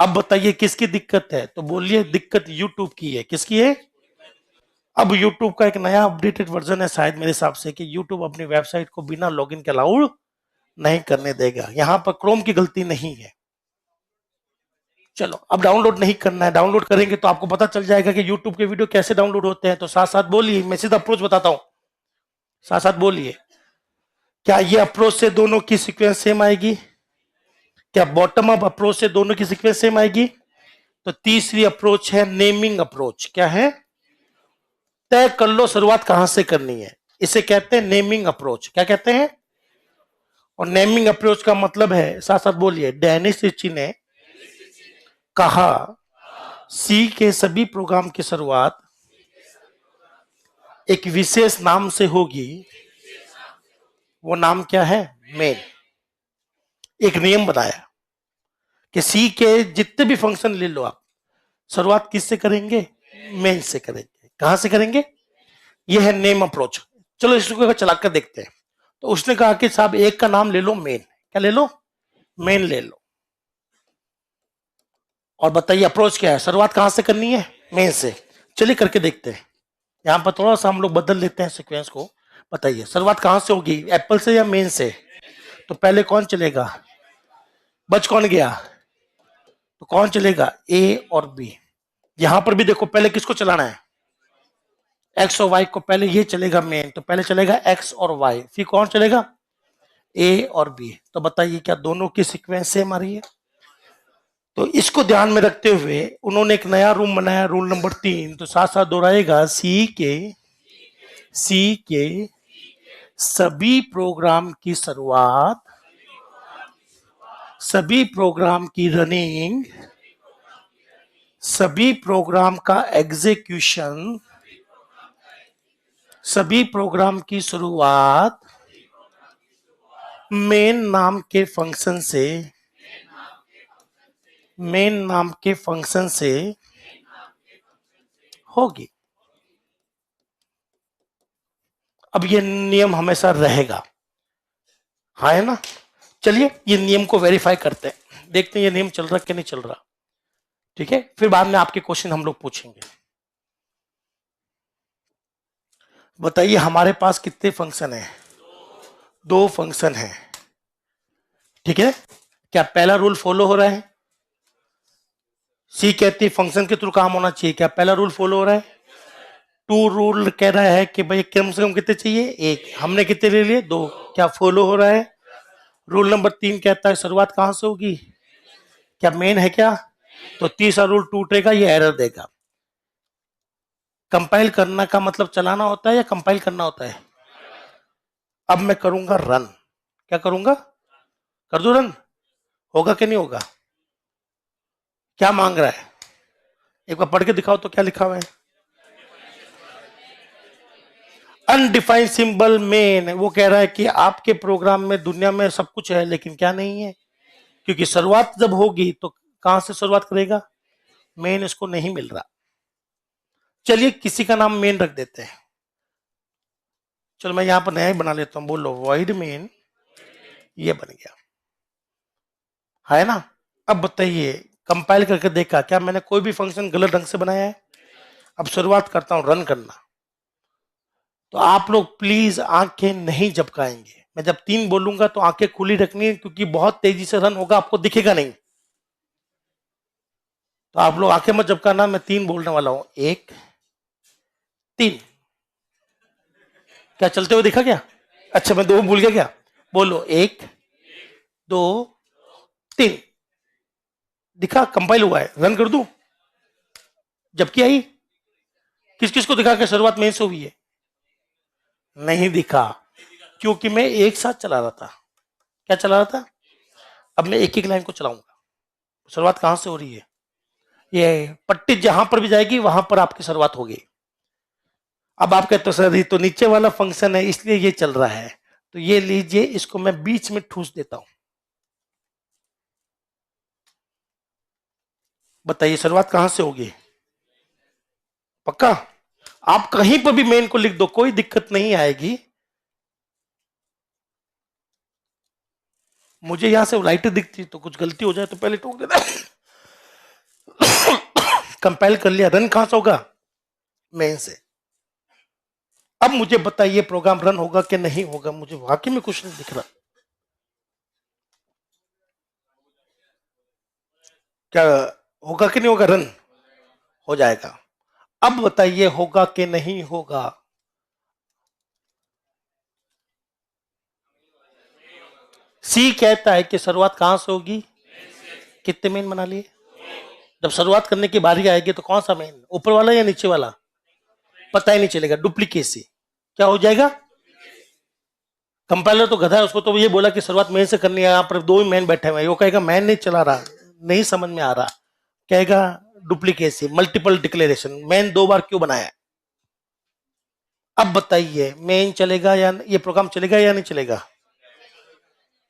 अब बताइए किसकी दिक्कत है? तो बोलिए दिक्कत यूट्यूब की है। किसकी है? अब यूट्यूब का एक नया अपडेटेड वर्जन है शायद मेरे हिसाब से, कि यूट्यूब अपनी वेबसाइट को बिना लॉगिन के अलाउड नहीं करने देगा। यहां पर क्रोम की गलती नहीं है। चलो, अब डाउनलोड नहीं करना है, डाउनलोड करेंगे तो आपको पता चल जाएगा कि यूट्यूब के वीडियो कैसे डाउनलोड होते हैं। तो साथ साथ बोलिए, मैं सीधा अप्रोच बताता हूं, साथ साथ बोलिए, क्या ये अप्रोच से दोनों की सीक्वेंस सेम आएगी? क्या बॉटम अप अप्रोच से दोनों की सीक्वेंस सेम आएगी? तो तीसरी अप्रोच है नेमिंग अप्रोच। क्या है? तय कर लो शुरुआत कहां से करनी है, इसे कहते हैं नेमिंग अप्रोच। क्या कहते हैं? और नेमिंग अप्रोच का मतलब है, साथ साथ बोलिए, डेनिस रिची ने कहा सी के सभी प्रोग्राम की शुरुआत एक विशेष नाम से होगी। वो नाम क्या है? मेन। एक नियम बनाया कि सी के जितने भी फंक्शन ले लो आप, शुरुआत किससे करेंगे? मेन से करेंगे। कहां से करेंगे? ये है नेम अप्रोच। चलो इसको चलाकर देखते हैं। तो उसने कहा कि साहब एक का नाम ले लो मेन। क्या ले लो? मेन ले लो। और बताइए अप्रोच क्या है? शुरुआत कहां से करनी है? मेन से। चलिए करके देखते हैं। यहां पर थोड़ा सा हम लोग बदल लेते हैं सीक्वेंस को। बताइए शुरुआत कहां से होगी? एप्पल से या मेन से? तो पहले कौन चलेगा? बच कौन गया? तो कौन चलेगा? ए और बी। यहां पर भी देखो पहले किसको चलाना है? एक्स और वाई को। पहले ये चलेगा मेन, तो पहले चलेगा एक्स और वाई, फिर कौन चलेगा? ए और बी। तो बताइए क्या दोनों की सीक्वेंस सेम आ रही है? तो इसको ध्यान में रखते हुए उन्होंने एक नया रूल बनाया, रूल नंबर 3। तो साथ साथ दोहराएगा, सी के सभी प्रोग्राम की शुरुआत, सभी प्रोग्राम की रनिंग, सभी प्रोग्राम का एग्जीक्यूशन, सभी प्रोग्राम की शुरुआत मेन नाम के फंक्शन से, मेन नाम के फंक्शन से होगी। अब ये नियम हमेशा रहेगा, हाँ है ना? चलिए ये नियम को वेरीफाई करते हैं, देखते हैं ये नियम चल रहा कि नहीं चल रहा। ठीक है, फिर बाद में आपके क्वेश्चन हम लोग पूछेंगे। बताइए हमारे पास कितने फंक्शन है? 2 फंक्शन है। ठीक है, क्या पहला रूल फॉलो हो रहा है? सी कहती फंक्शन के थ्रू काम होना चाहिए, क्या पहला रूल फॉलो हो रहा है? 2 रूल कह रहा है कि भाई कम से कम कितने चाहिए? 1। हमने कितने ले लिए? 2। क्या फॉलो हो रहा है? रूल नंबर 3 कहता है शुरुआत कहां से होगी? क्या मेन है क्या? तो तीसरा रूल टूटेगा, ये एरर देगा। कंपाइल करना का मतलब चलाना होता है या कंपाइल करना होता है? अब मैं करूंगा रन। क्या करूंगा? कर दो रन। होगा कि नहीं होगा? क्या मांग रहा है? एक बार पढ़ के दिखाओ तो क्या लिखा हुआ है? Undefined symbol main. वो कह रहा है कि आपके प्रोग्राम में दुनिया में सब कुछ है लेकिन क्या नहीं है? क्योंकि शुरुआत जब होगी तो कहां से शुरुआत करेगा? मेन इसको नहीं मिल रहा। चलिए किसी का नाम मेन रख देते हैं। चलो मैं यहां पर नया ही बना लेता हूं। बोलो वॉइड मेन। ये बन गया, है ना? अब बताइए कंपाइल करके देखा क्या मैंने कोई भी फंक्शन गलत ढंग से बनाया है? अब शुरुआत करता हूं रन करना। तो आप लोग प्लीज आंखें नहीं झपकाएंगे। मैं जब 3 बोलूंगा तो आंखें खुली रखनी है, क्योंकि बहुत तेजी से रन होगा, आपको दिखेगा नहीं। तो आप लोग आंखें मत झपकाना। मैं 3 बोलने वाला हूं। 1 3। क्या चलते हुए दिखा क्या? अच्छा मैं 2 भूल गया क्या? बोलो 1 2 3। दिखा? कंपाइल हुआ है। रन कर दूं? जबकि आई किस किस को दिखा के शुरुआत में से हुई है? नहीं दिखा, क्योंकि मैं एक साथ चला रहा था। क्या चला रहा था? अब मैं एक एक लाइन को चलाऊंगा। शुरुआत कहां से हो रही है? ये पट्टी जहां पर भी जाएगी वहां पर आपकी शुरुआत होगी। अब आप कहते हो सर ये तो नीचे वाला फंक्शन है इसलिए ये चल रहा है। तो ये लीजिए, इसको मैं बीच में ठूस देता हूं। बताइए शुरुआत कहां से होगी? पक्का? आप कहीं पर भी मेन को लिख दो, कोई दिक्कत नहीं आएगी। मुझे यहां से लाइटें दिखती तो कुछ गलती हो जाए तो पहले टोक देता। कंपाइल कर लिया। रन कहां से होगा? मेन से। अब मुझे बताइए प्रोग्राम रन होगा कि नहीं होगा? मुझे वाकई में कुछ नहीं दिख रहा। क्या होगा कि नहीं होगा? रन हो जाएगा। अब बताइए होगा कि नहीं होगा? सी कहता है कि शुरुआत कहां से होगी? कितने मेन बना लिए? जब शुरुआत करने की बारी आएगी तो कौन सा मेन, ऊपर वाला या नीचे वाला? पता ही नहीं चलेगा, डुप्लीकेसी। क्या हो जाएगा? कंपाइलर तो गधा है, उसको तो ये बोला कि शुरुआत मेन से करनी है, यहाँ पर दो ही मैन बैठे हुए हैं, वो कहेगा मैन नहीं चला रहा, नहीं समझ में आ रहा, कहेगा डुप्लीकेसी, मल्टीपल डिक्लेरेशन, मैन दो बार क्यों बनाया। अब बताइए मेन चलेगा या ये प्रोग्राम चलेगा या नहीं चलेगा?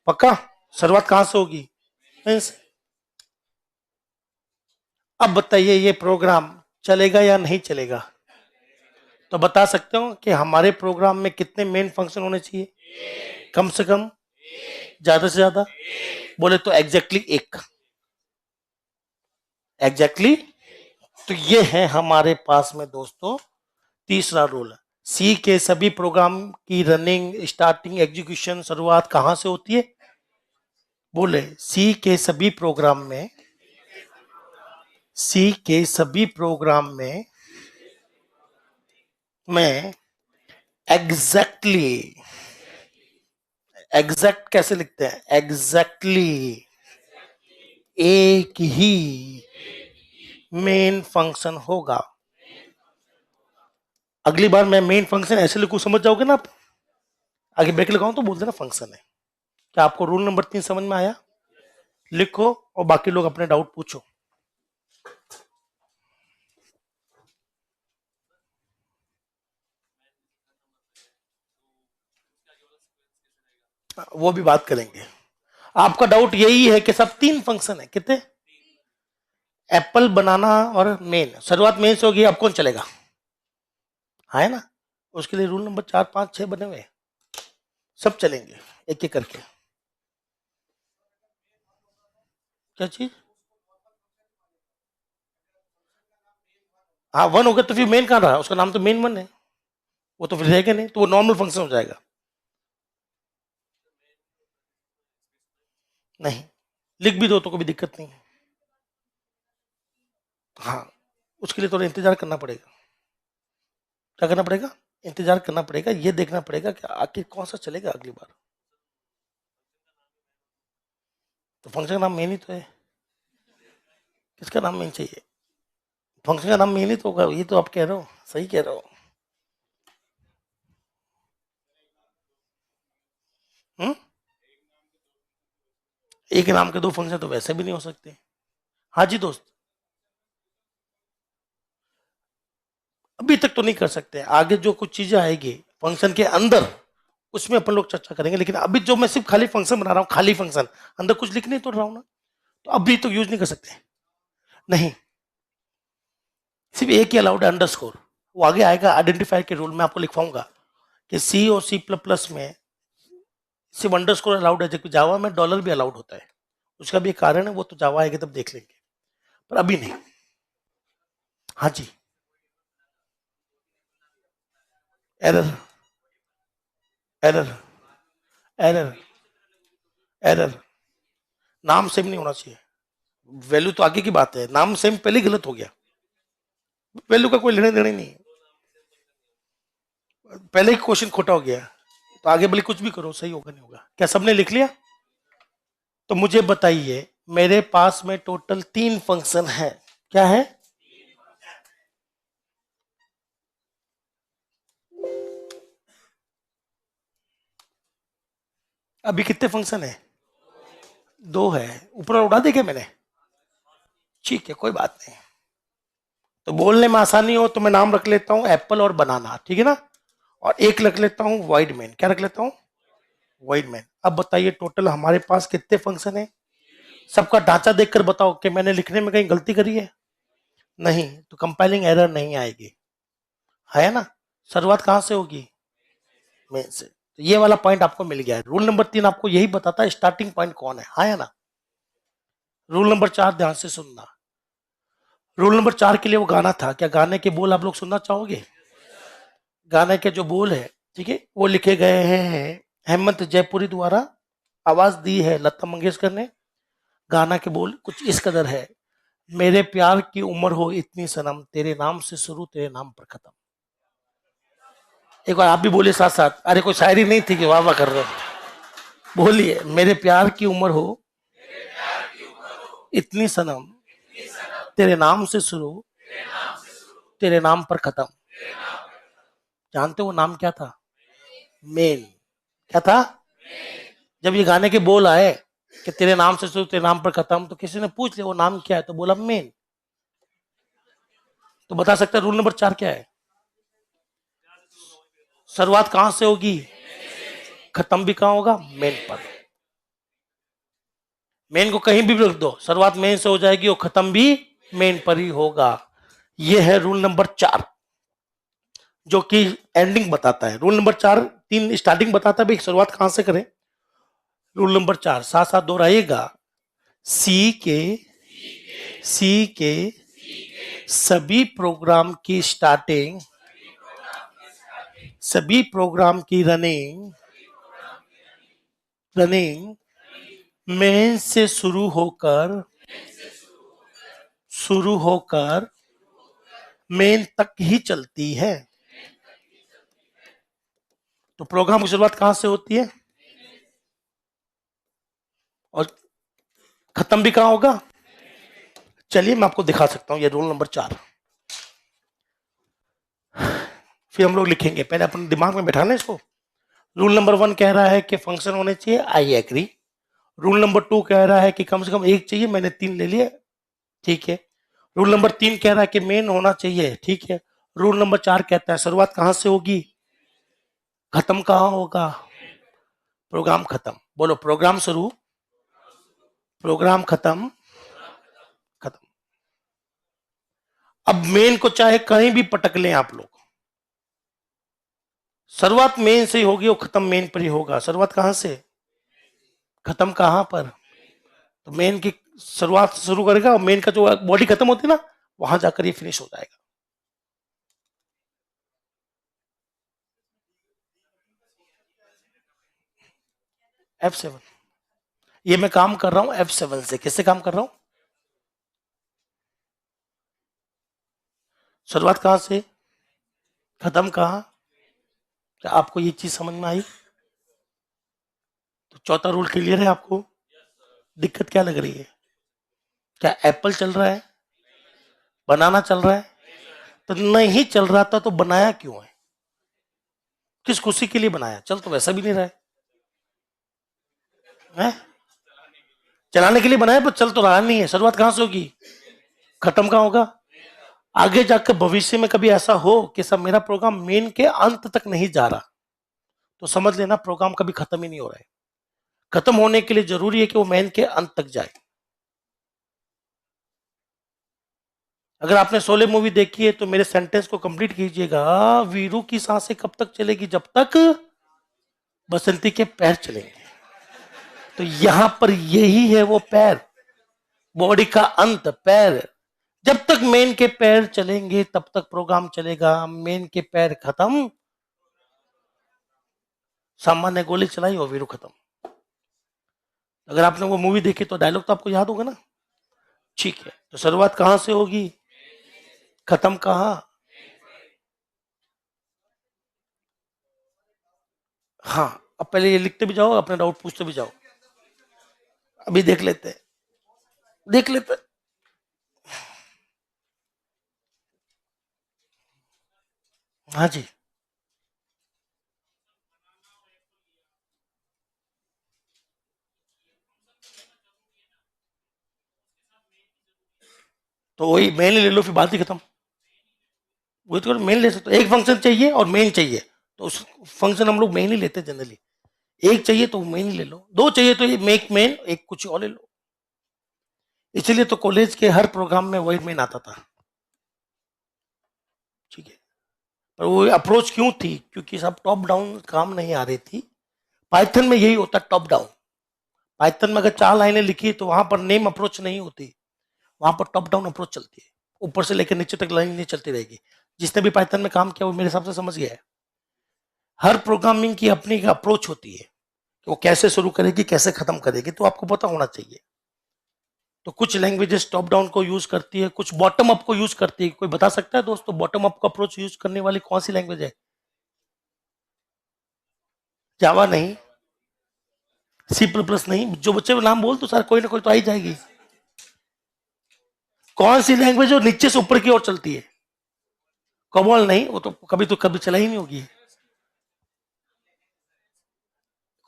पक्का? शुरुआत कहां से होगी? मेन से। अब बताइए ये प्रोग्राम चलेगा या नहीं चलेगा? तो बता सकते हो कि हमारे प्रोग्राम में कितने मेन फंक्शन होने चाहिए? कम से कम, ज्यादा से ज्यादा, बोले तो एग्जैक्टली एक। एग्जैक्टली तो ये है हमारे पास में दोस्तों तीसरा रूल। सी के सभी प्रोग्राम की रनिंग, स्टार्टिंग, एग्जीक्यूशन, शुरुआत कहां से होती है? बोले सी के सभी प्रोग्राम में, सी के सभी प्रोग्राम में मैं एग्जैक्टली, एग्जैक्ट कैसे लिखते हैं? एग्जैक्टली एक ही मेन फंक्शन होगा। अगली बार मैं मेन फंक्शन ऐसे लिखूं, समझ जाओगे ना आप। आगे ब्रेक लगाऊं तो बोल देना फंक्शन है। क्या आपको रूल नंबर 3 समझ में आया? लिखो और बाकी लोग अपने डाउट पूछो। वो भी बात करेंगे। आपका डाउट यही है कि सब 3 फंक्शन है, कितने? एप्पल, बनाना और मेन। शुरुआत मेन से होगी, अब कौन चलेगा? हाँ है ना? उसके लिए रूल नंबर 4, 5, 6 बने हुए हैं, सब चलेंगे एक एक करके। क्या चीज? हाँ 1 हो गया तो फिर मेन कहाँ रहा? उसका नाम तो मेन 1 है, वो तो फिर रहेगा नहीं, तो वो नॉर्मल फंक्शन हो जाएगा। नहीं, लिख भी दो तो कोई दिक्कत नहीं है। हाँ, उसके लिए थोड़ा इंतजार करना पड़ेगा। क्या करना पड़ेगा? इंतजार करना पड़ेगा, ये देखना पड़ेगा कि आखिर कौन सा चलेगा अगली बार। तो फंक्शन का नाम मेन ही तो है। किसका नाम मेन चाहिए? फंक्शन का नाम मेन ही तो होगा, ये तो आप कह रहे हो, सही कह रहे हो। हम्म? एक नाम के दो फंक्शन तो वैसे भी नहीं हो सकते। हाँ जी दोस्त, अभी तक तो नहीं कर सकते, आगे जो कुछ चीजें आएगी फंक्शन के अंदर उसमें अपन लोग चर्चा करेंगे, लेकिन अभी जो मैं सिर्फ खाली फंक्शन बना रहा हूँ, खाली फंक्शन, अंदर कुछ लिख नहीं तो रहा हूँ ना, तो अभी तो यूज नहीं कर सकते। नहीं, सिर्फ एक ही अलाउड है, अंडरस्कोर। वो आगे आएगा आइडेंटिफायर के रूल में, आपको लिखवाऊंगा कि सी और सी प्लस प्लस में सिर्फ अंडरस्कोर अलाउड है, जबकि जावा में डॉलर भी अलाउड होता है। उसका भी एक कारण है, वो तो जावा आएगा तब देख लेंगे, पर अभी नहीं। हाँ जी। Error, error, error, error. नाम सेम नहीं होना चाहिए, वैल्यू तो आगे की बात है, नाम सेम पहले गलत हो गया, वैल्यू का कोई लेने देने नहीं है, पहले ही क्वेश्चन खोटा हो गया, तो आगे भले कुछ भी करो सही होगा नहीं होगा। क्या सबने लिख लिया? तो मुझे बताइए, मेरे पास में टोटल 3 फंक्शन है, क्या है? अभी कितने फंक्शन है? 2 है। ऊपर उड़ा दे क्या मैंने? ठीक है, कोई बात नहीं। तो बोलने में आसानी हो तो मैं नाम रख लेता हूं एप्पल और बनाना, ठीक है ना, और एक रख लेता हूं वाइड मैन। क्या रख लेता हूं? Wide man. अब बताइए टोटल हमारे पास कितने फंक्शन है? सबका ढांचा देखकर बताओ कि मैंने लिखने में कहीं गलती करी है? नहीं, तो कंपाइलिंग एरर नहीं आएगी, है ना? शुरुआत कहां से होगी? मेन से। तो ये वाला पॉइंट आपको मिल गया है। रूल नंबर 3 आपको यही बताता है स्टार्टिंग पॉइंट कौन है, हाँ या ना? रूल नंबर 4 ध्यान से सुनना। रूल नंबर 4 के लिए वो गाना था, क्या गाने के बोल आप लोग सुनना चाहोगे? गाने के जो बोल है, ठीक है, वो लिखे गए हैं हेमंत जयपुरी द्वारा, आवाज दी है लता मंगेशकर ने। गाना के बोल कुछ इस कदर है, मेरे प्यार की उम्र हो इतनी सनम, तेरे नाम से शुरू तेरे नाम पर खत्म। एक बार आप भी बोलिए साथ साथ, अरे कोई शायरी नहीं थी कि वाह वाह कर रहे हो, बोलिए मेरे प्यार की उम्र हो इतनी सनम, तेरे नाम से शुरू तेरे नाम पर खत्म। जानते हो वो नाम क्या था? मेन। क्या था? जब ये गाने के बोल आए कि तेरे नाम से शुरू तेरे नाम पर खत्म, तो किसी ने पूछ लिया वो नाम क्या है, तो बोला मेन। तो बता सकता है रूल नंबर 4 क्या है? शुरुआत कहां से होगी? खत्म भी कहां होगा? मेन पर। मेन को कहीं भी रख दो, शुरुआत मेन से हो जाएगी और खत्म भी मेन पर ही होगा। यह है रूल नंबर 4, जो कि एंडिंग बताता है। रूल नंबर 4 3 स्टार्टिंग बताता है भाई शुरुआत कहां से करें। रूल नंबर 4 साथ साथ दोहराइएगा। सी के सभी प्रोग्राम की स्टार्टिंग, सभी प्रोग्राम की रनिंग मेन से शुरू होकर मेन तक ही चलती है। तो प्रोग्राम की शुरुआत कहां से होती है और खत्म भी कहां होगा? चलिए मैं आपको दिखा सकता हूं ये रूल नंबर 4। फिर हम लोग लिखेंगे, पहले अपने दिमाग में बैठाना इसको। रूल नंबर 1 कह रहा है कि फंक्शन होने चाहिए, आई एग्री। रूल नंबर 2 कह रहा है कि कम से कम एक चाहिए, मैंने 3 ले लिए, ठीक है। रूल नंबर 3 कह रहा है कि मेन होना चाहिए, ठीक है। रूल नंबर 4 कहता है शुरुआत कहां से होगी, खत्म कहां होगा? प्रोग्राम खत्म। बोलो प्रोग्राम शुरू, प्रोग्राम खत्म, खत्म। अब मेन को चाहे कहीं भी पटक लें आप लोग, शुरुआत मेन से ही होगी और खत्म मेन पर ही होगा। शुरुआत कहां से, खत्म कहां पर? तो मेन की शुरुआत से शुरू करेगा और मेन का जो बॉडी खत्म होती है ना, वहां जाकर ये फिनिश हो जाएगा। F7, ये मैं काम कर रहा हूं F7 से। किससे काम कर रहा हूं? शुरुआत कहां से, खत्म कहां? क्या आपको ये चीज समझ में आई? तो चौथा रूल क्लियर है आपको? दिक्कत क्या लग रही है? क्या एप्पल चल रहा है, बनाना चल रहा है? तो नहीं चल रहा था तो बनाया क्यों है? किस खुशी के लिए बनाया? चल तो वैसा भी नहीं रहा है? चलाने के लिए बनाया पर चल तो रहा नहीं है। शुरुआत कहां से होगी, खत्म कहां होगा? आगे जाकर भविष्य में कभी ऐसा हो कि सब मेरा प्रोग्राम मेन के अंत तक नहीं जा रहा, तो समझ लेना प्रोग्राम कभी खत्म ही नहीं हो रहा है। खत्म होने के लिए जरूरी है कि वो मेन के अंत तक जाए। अगर आपने शोले मूवी देखी है तो मेरे सेंटेंस को कंप्लीट कीजिएगा। वीरू की सांसें कब तक चलेगी? जब तक बसंती के पैर चलेंगे। तो यहां पर यही है वो पैर, बॉडी का अंत पैर। जब तक मेन के पैर चलेंगे तब तक प्रोग्राम चलेगा। मेन के पैर खत्म, सामान्य गोली चलाई और वीरू खत्म। अगर आपने वो मूवी देखी तो डायलॉग तो आपको याद होगा ना? ठीक है, तो शुरुआत कहां से होगी, खत्म कहां? हाँ, अब पहले ये लिखते भी जाओ, अपने डाउट पूछते भी जाओ। अभी देख लेते हैं, देख लेते हैं। हाँ जी, तो वही मेन ले लो, फिर बात ही खत्म। वही तो मेन ले सकते हो। एक फंक्शन चाहिए और मेन चाहिए, तो उस फंक्शन हम लोग मेन ही लेते हैं जनरली। एक चाहिए तो मेन ही ले लो, दो चाहिए तो ये मेक मेन, एक कुछ और ले लो। इसलिए तो कॉलेज के हर प्रोग्राम में वही मेन आता था, ठीक है। पर वो अप्रोच क्यों थी? क्योंकि सब टॉप डाउन काम नहीं आ रही थी। पाइथन में यही होता, टॉप डाउन। पाइथन में अगर 4 लाइनें लिखी तो वहां पर नेम अप्रोच नहीं होती, वहां पर टॉप डाउन अप्रोच चलती है। ऊपर से लेकर नीचे तक लाइन नहीं चलती रहेगी। जिसने भी पाइथन में काम किया वो मेरे हिसाब से समझ गया है। हर प्रोग्रामिंग की अपनी एक अप्रोच होती है कि वो कैसे शुरू करेगी, कैसे खत्म करेगी, तो आपको पता होना चाहिए। तो कुछ लैंग्वेजेस टॉप डाउन को यूज करती है, कुछ बॉटम अप को यूज करती है। कोई बता सकता है दोस्तों बॉटम अप का अप्रोच यूज करने वाली कौन सी लैंग्वेज है? जावा नहीं, सी प्लस प्लस नहीं। जो बच्चे को नाम बोल तो सर कोई ना कोई तो आ ही जाएगी। कौन सी लैंग्वेज जो नीचे से ऊपर की ओर चलती है? कमोल नहीं, वो तो कभी चला ही नहीं होगी।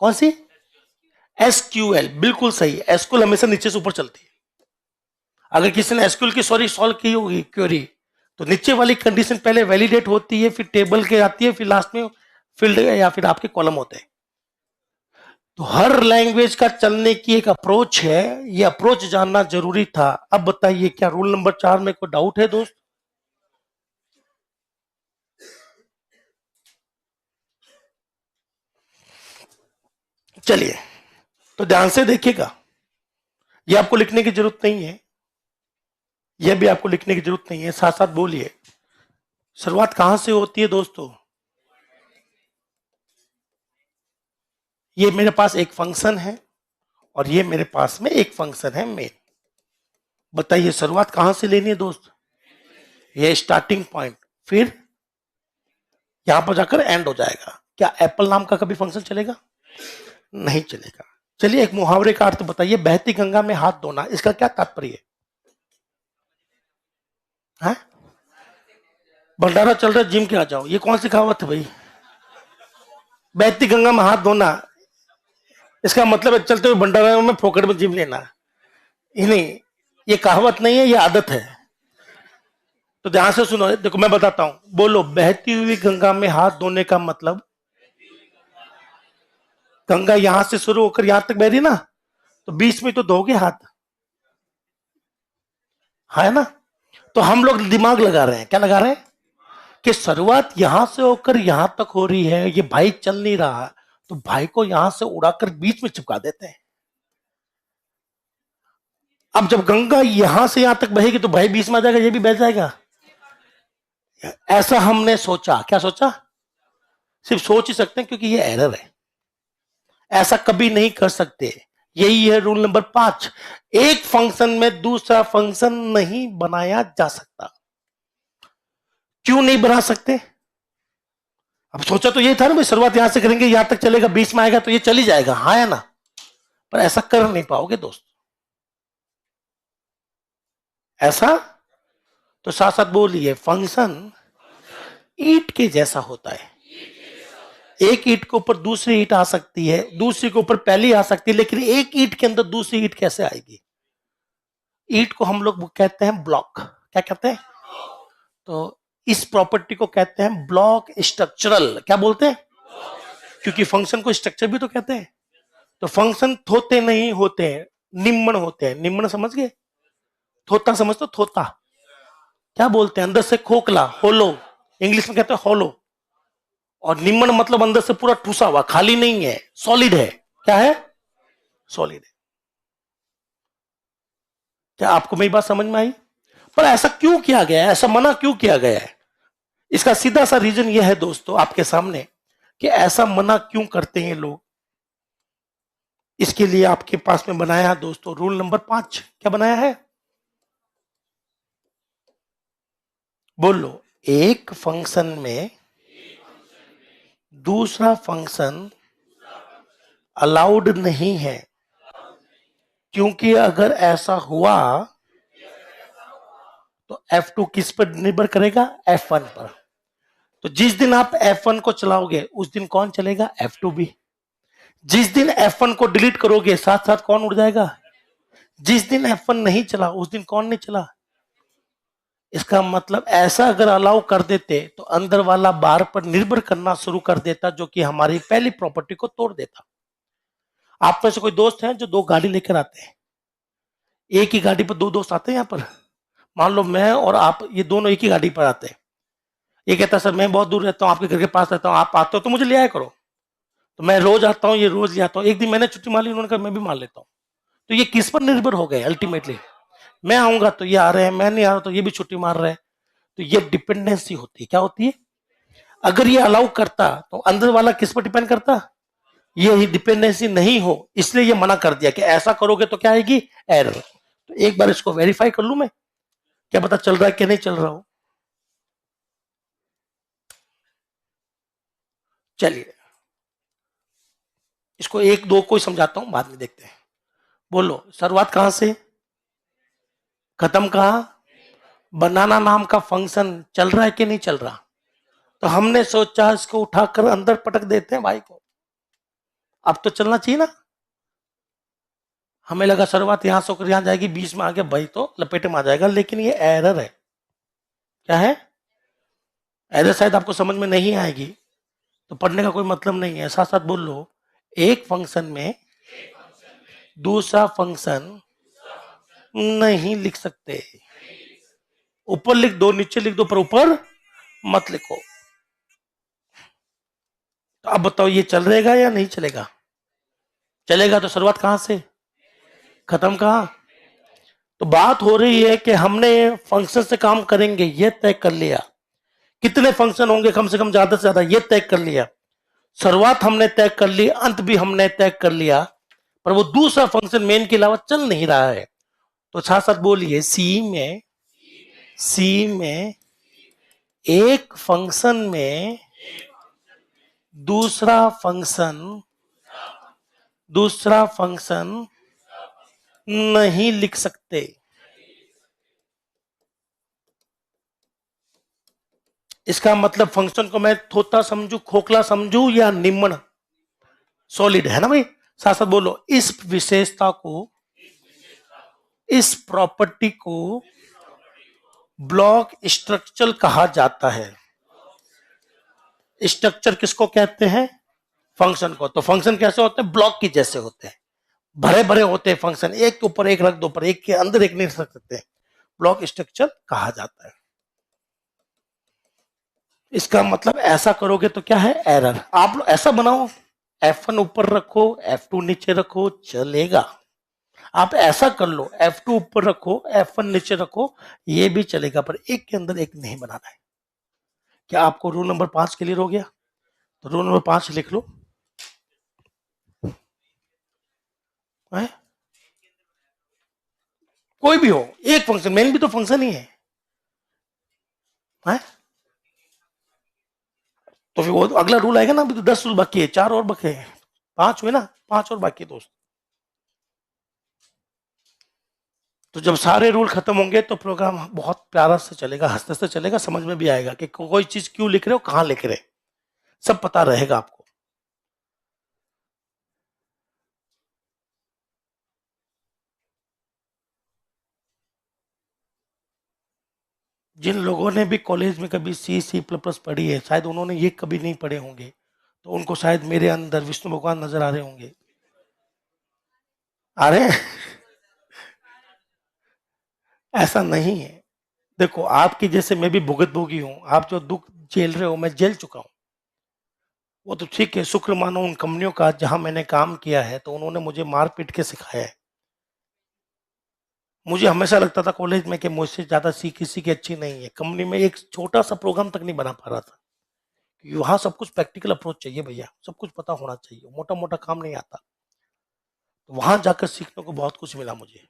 कौन सी? एसक्यूएल, बिल्कुल सही। एसक्यूएल हमेशा नीचे से ऊपर चलती है। अगर किसी ने एसक्यूएल की सॉल्व की होगी क्वेरी, तो नीचे वाली कंडीशन पहले वैलिडेट होती है, फिर टेबल के आती है, फिर लास्ट में फील्ड या फिर आपके कॉलम होते हैं। तो हर लैंग्वेज का चलने की एक अप्रोच है, ये अप्रोच जानना जरूरी था। अब बताइए, क्या रूल नंबर 4 में कोई डाउट है दोस्त? चलिए, तो ध्यान से देखिएगा। ये आपको लिखने की जरूरत नहीं है, यह भी आपको लिखने की जरूरत नहीं है, साथ साथ बोलिए। शुरुआत कहां से होती है दोस्तों? ये मेरे पास एक फंक्शन है और ये मेरे पास में एक फंक्शन है मेन। बताइए शुरुआत कहां से लेनी है दोस्त? ये स्टार्टिंग पॉइंट, फिर यहां पर जाकर एंड हो जाएगा। क्या एप्पल नाम का कभी फंक्शन चलेगा? नहीं चलेगा। चलिए, एक मुहावरे का अर्थ बताइए। बहती गंगा में हाथ धोना, इसका क्या तात्पर्य है? भंडारा चल रहा है, जिम के आ जाओ, ये कौन सी कहावत है भाई? बहती गंगा में हाथ धोना, इसका मतलब है चलते हुए भंडारा में फोकट में जिम लेना। नहीं, ये कहावत नहीं है, ये आदत है। तो ध्यान से सुनो, देखो मैं बताता हूं। बोलो, बहती हुई गंगा में हाथ धोने का मतलब, गंगा यहां से शुरू होकर यहां तक बह रही ना, तो बीच में तो धोगे हाथ, है ना? तो हम लोग दिमाग लगा रहे हैं, क्या लगा रहे हैं? कि शुरुआत यहां से होकर यहां तक हो रही है, ये भाई चल नहीं रहा, तो भाई को यहां से उड़ाकर बीच में चिपका देते हैं। अब जब गंगा यहां से यहां तक बहेगी तो भाई बीच में आ जाएगा, ये भी बह जाएगा। ऐसा हमने सोचा। क्या सोचा? सिर्फ सोच ही सकते हैं, क्योंकि ये एरर है। ऐसा कभी नहीं कर सकते। यही है रूल नंबर 5। एक फंक्शन में दूसरा फंक्शन नहीं बनाया जा सकता। क्यों नहीं बना सकते? अब सोचा तो ये था ना भाई, शुरुआत यहां से करेंगे, यहां तक चलेगा, बीच में आएगा तो ये चली जाएगा, हाँ या ना? पर ऐसा कर नहीं पाओगे दोस्त। ऐसा तो साथ साथ बोलिए, फंक्शन ईंट के जैसा होता है। एक ईंट के ऊपर दूसरी ईंट आ सकती है, दूसरी के ऊपर पहली आ सकती है, लेकिन एक ईंट के अंदर दूसरी ईंट कैसे आएगी? ईंट को हम लोग कहते हैं ब्लॉक। क्या कहते हैं? तो इस प्रॉपर्टी को कहते हैं ब्लॉक स्ट्रक्चरल। क्या बोलते हैं? क्योंकि फंक्शन को स्ट्रक्चर भी तो कहते हैं। तो फंक्शन थोते नहीं होते हैं, निम्न होते हैं। निम्न समझ गए? थोता समझ तो, थोता क्या बोलते हैं? अंदर से खोखला, होलो, इंग्लिश में कहते हैं होलो। और निम्न मतलब अंदर से पूरा ठूसा हुआ, खाली नहीं है, सॉलिड है। क्या है? सॉलिड है। क्या आपको मेरी बात समझ में आई? पर ऐसा क्यों किया गया है? ऐसा मना क्यों किया गया है? इसका सीधा सा रीजन यह है दोस्तों आपके सामने, कि ऐसा मना क्यों करते हैं लोग। इसके लिए आपके पास में बनाया दोस्तों रूल नंबर 5। क्या बनाया है? बोलो, एक फंक्शन में दूसरा फंक्शन अलाउड नहीं है, क्योंकि अगर ऐसा हुआ तो F2 किस पर निर्भर करेगा? F1 पर। तो जिस दिन आप F1 को चलाओगे उस दिन कौन चलेगा? F2 भी। जिस दिन F1 को डिलीट करोगे साथ साथ कौन उड़ जाएगा? जिस दिन F1 नहीं चला उस दिन कौन नहीं चला? इसका मतलब ऐसा अगर अलाउ कर देते तो अंदर वाला बाहर पर निर्भर करना शुरू कर देता, जो कि हमारी पहली प्रॉपर्टी को तोड़ देता। आप में से कोई दोस्त हैं जो दो गाड़ी लेकर आते हैं? एक ही गाड़ी पर दो दोस्त आते हैं यहाँ पर। मान लो मैं और आप, ये दोनों एक ही गाड़ी पर आते हैं। ये कहता है सर मैं बहुत दूर रहता हूँ, आपके घर के पास रहता हूँ, आप आते हो तो मुझे ले आया करो। तो मैं रोज आता हूँ, ये रोज ले आता हूँ। एक दिन मैंने छुट्टी मार ली, उन्होंने कहा मैं भी मार लेता हूँ। तो ये किस पर निर्भर हो गए अल्टीमेटली? मैं आऊंगा तो ये आ रहे हैं, मैं नहीं आ रहा तो ये भी छुट्टी मार रहे हैं। तो ये डिपेंडेंसी होती है। क्या होती है? अगर ये अलाउ करता तो अंदर वाला किस पर डिपेंड करता? ये डिपेंडेंसी नहीं हो, इसलिए ये मना कर दिया कि ऐसा करोगे तो क्या आएगी? एरर। तो एक बार इसको वेरीफाई कर लूं मैं, क्या पता चल रहा है कि नहीं चल रहा हो। चलिए, इसको एक दो को समझाता हूं, बाद में देखते हैं। बोलो, शुरुआत कहां से, खत्म कहां? बनाना नाम का फंक्शन चल रहा है कि नहीं चल रहा? तो हमने सोचा इसको उठाकर अंदर पटक देते हैं भाई को। अब तो चलना चाहिए ना। हमें लगा शुरुआत यहां से होकर यहां जाएगी, बीच में आगे भाई तो लपेटे में आ जाएगा, लेकिन ये एरर है। क्या है? एरर शायद आपको समझ में नहीं आएगी तो पढ़ने का कोई मतलब नहीं है, साथ साथ बोल लो। एक फंक्शन में दूसरा फंक्शन नहीं लिख सकते। ऊपर लिख दो, नीचे लिख दो, पर ऊपर मत लिखो। तो अब बताओ ये चल रहेगा या नहीं चलेगा? चलेगा तो शुरुआत कहां से, खत्म कहां? तो बात हो रही है कि हमने फंक्शन से काम करेंगे ये तय कर लिया, कितने फंक्शन होंगे कम से कम ज्यादा से ज्यादा ये तय कर लिया, शुरुआत हमने तय कर ली, अंत भी हमने तय कर लिया, पर वो दूसरा फंक्शन मेन के अलावा चल नहीं रहा है। तो साथ साथ बोलिए, सी में एक फंक्शन में दूसरा फंक्शन नहीं लिख सकते। इसका मतलब फंक्शन को मैं थोथा समझू, खोखला समझू या निम्न? सॉलिड है ना भाई। साथ साथ बोलो, इस विशेषता को, इस प्रॉपर्टी को ब्लॉक स्ट्रक्चर कहा जाता है। स्ट्रक्चर किसको कहते हैं? फंक्शन को। तो फंक्शन कैसे होते हैं? ब्लॉक की जैसे होते हैं, भरे भरे होते हैं फंक्शन, एक के ऊपर एक रख दो, पर एक के अंदर एक नहीं रख सकते, ब्लॉक स्ट्रक्चर कहा जाता है। इसका मतलब ऐसा करोगे तो क्या है? एरर। आप लोग ऐसा बनाओ, F1 ऊपर रखो, F2 नीचे रखो, चलेगा। आप ऐसा कर लो, F2 ऊपर रखो, F1 नीचे रखो, ये भी चलेगा, पर एक के अंदर एक नहीं बनाना है। क्या आपको रूल नंबर 5 क्लियर हो गया? तो रूल नंबर 5 लिख लो है? कोई भी हो, एक फंक्शन, मेन भी तो फंक्शन ही है? तो फिर वो अगला रूल आएगा ना, अभी तो 10 रूल बाकी है, 4 और बाकी है, 5 हुए ना, 5 और बाकी दोस्त। तो जब सारे रूल खत्म होंगे तो प्रोग्राम बहुत प्यारा से चलेगा, हंसते हंसते चलेगा, समझ में भी आएगा कि कोई चीज क्यों लिख रहे हो, कहां लिख रहे, सब पता रहेगा आपको। जिन लोगों ने भी कॉलेज में कभी C++ पढ़ी है, शायद उन्होंने ये कभी नहीं पढ़े होंगे, तो उनको शायद मेरे अंदर विष्णु भगवान नजर आ रहे होंगे। आ रहे हैं? ऐसा नहीं है। देखो, आपकी जैसे मैं भी भुगत भोगी हूं, आप जो दुख झेल रहे हो मैं झेल चुका हूं। वो तो ठीक है, शुक्र मानो उन कंपनियों का जहां मैंने काम किया है, तो उन्होंने मुझे मार पीट के सिखाया है। मुझे हमेशा लगता था कॉलेज में कि मुझसे ज्यादा सी किसी की अच्छी नहीं है, कंपनी में एक छोटा सा प्रोग्राम तक नहीं बना पा रहा था। वहां सब कुछ प्रैक्टिकल अप्रोच चाहिए भैया, सब कुछ पता होना चाहिए, मोटा मोटा काम नहीं आता। तो वहां जाकर सीखने को बहुत कुछ मिला मुझे।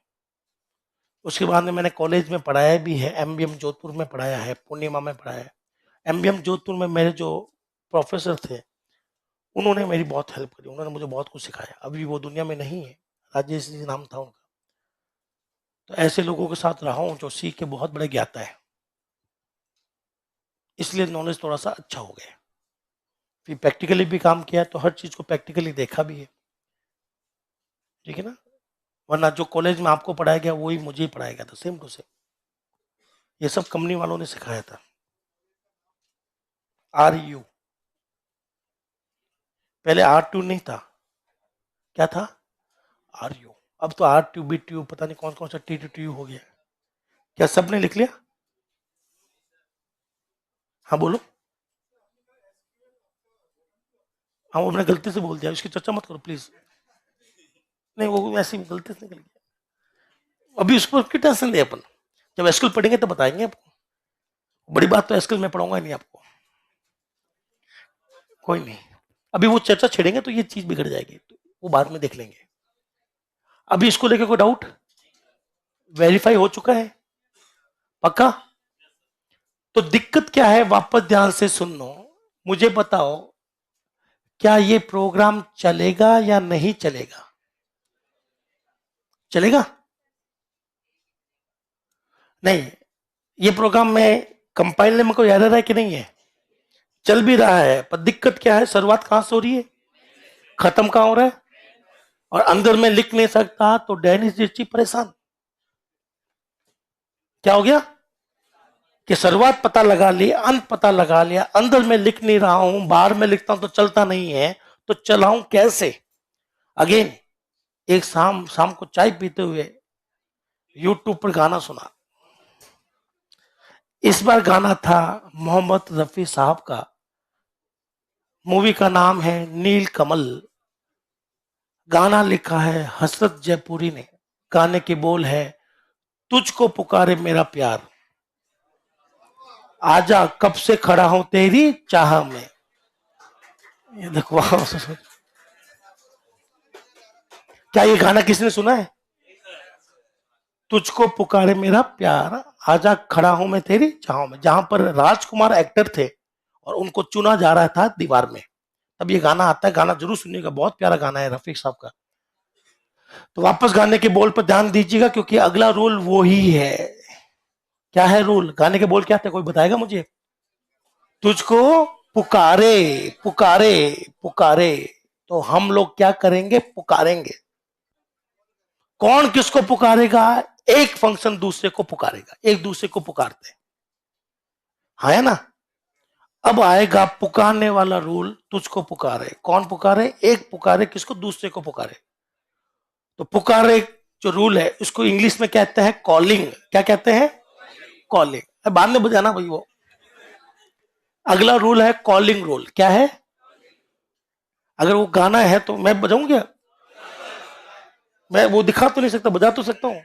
उसके बाद में मैंने कॉलेज में पढ़ाया भी है, MBM जोधपुर में पढ़ाया है, पूर्णिमा में पढ़ाया है। MBM जोधपुर में मेरे जो प्रोफेसर थे, उन्होंने मेरी बहुत हेल्प करी, उन्होंने मुझे बहुत कुछ सिखाया। अभी वो दुनिया में नहीं है, राजेश जी नाम था उनका। तो ऐसे लोगों के साथ रहा हूँ जो सीख के बहुत बड़े ज्ञाता है, इसलिए नॉलेज थोड़ा सा अच्छा हो गया। फिर प्रैक्टिकली भी काम किया, तो हर चीज को प्रैक्टिकली देखा भी है, ठीक है ना? वरना जो कॉलेज में आपको पढ़ाया गया वही मुझे ही पढ़ाया गया था, सेम टू सेम। ये सब कंपनी वालों ने सिखाया था। RU, पहले R2 नहीं था, क्या था? RU। अब तो RTU BTU पता नहीं कौन कौन सा TTTU हो गया। क्या सबने लिख लिया? हाँ बोलो। हाँ, वो मैंने गलती से बोल दिया, इसकी चर्चा मत करो प्लीज। नहीं, वो ऐसी गलती से निकल गया। अभी उस पर क्यों टेंशन ले अपन, जब एसक्यूएल पढ़ेंगे तो बताएंगे आपको। बड़ी बात तो एसक्यूएल मैं पढ़ाऊंगा नहीं आपको, कोई नहीं। अभी वो चर्चा छेड़ेंगे तो ये चीज बिगड़ जाएगी, तो वो बाद में देख लेंगे। अभी इसको लेकर कोई डाउट? वेरीफाई हो चुका है पक्का? तो दिक्कत क्या है, वापस ध्यान से सुन लो, मुझे बताओ, क्या ये प्रोग्राम चलेगा या नहीं चलेगा? चलेगा? नहीं, ये प्रोग्राम में कंपाइलर में कोई एरर है कि नहीं है? चल भी रहा है, पर दिक्कत क्या है, शुरुआत कहां से हो रही है? खत्म कहां हो रहा है, और अंदर में लिख नहीं सकता तो डेनिस रिची परेशान। क्या हो गया कि शुरुआत पता लगा ली, अंत पता लगा लिया, अंदर में लिख नहीं रहा हूं, बाहर में लिखता हूं तो चलता नहीं है, तो चलाऊं कैसे। अगेन एक शाम शाम को चाय पीते हुए यूट्यूब पर गाना सुना। इस बार गाना था मोहम्मद रफी साहब का, मूवी का नाम है नील कमल, गाना लिखा है हसरत जयपुरी ने, गाने के बोल है तुझको पुकारे मेरा प्यार, आजा कब से खड़ा हूं तेरी चाह में। ये देखो क्या ये गाना किसने सुना है? तुझको पुकारे मेरा प्यार, आजा खड़ा हूं मैं तेरी चाहों में, जहां पर राजकुमार एक्टर थे और उनको चुना जा रहा था दीवार में, तब ये गाना आता है। गाना जरूर सुनिएगा, बहुत प्यारा गाना है रफीक साहब का। तो वापस गाने के बोल पर ध्यान दीजिएगा, क्योंकि अगला रूल वो ही है। क्या है रूल? गाने के बोल क्या थे, कोई बताएगा मुझे? तुझको पुकारे पुकारे पुकारे, तो हम लोग क्या करेंगे? पुकारेंगे। कौन किसको पुकारेगा? एक फंक्शन दूसरे को पुकारेगा, एक दूसरे को पुकारते हैं, हाँ है ना। अब आएगा पुकारने वाला रूल, तुझको पुकारे। कौन पुकारे? एक पुकारे, किसको? दूसरे को पुकारे। तो पुकारे जो रूल है उसको इंग्लिश में कहते हैं कॉलिंग। क्या कहते हैं? कॉलिंग। बाद में बजाना भाई वो। अगला रूल है कॉलिंग रूल। क्या है? अगर वो गाना है तो मैं बजाऊं क्या? मैं वो दिखा तो नहीं सकता, बजा तो सकता हूं।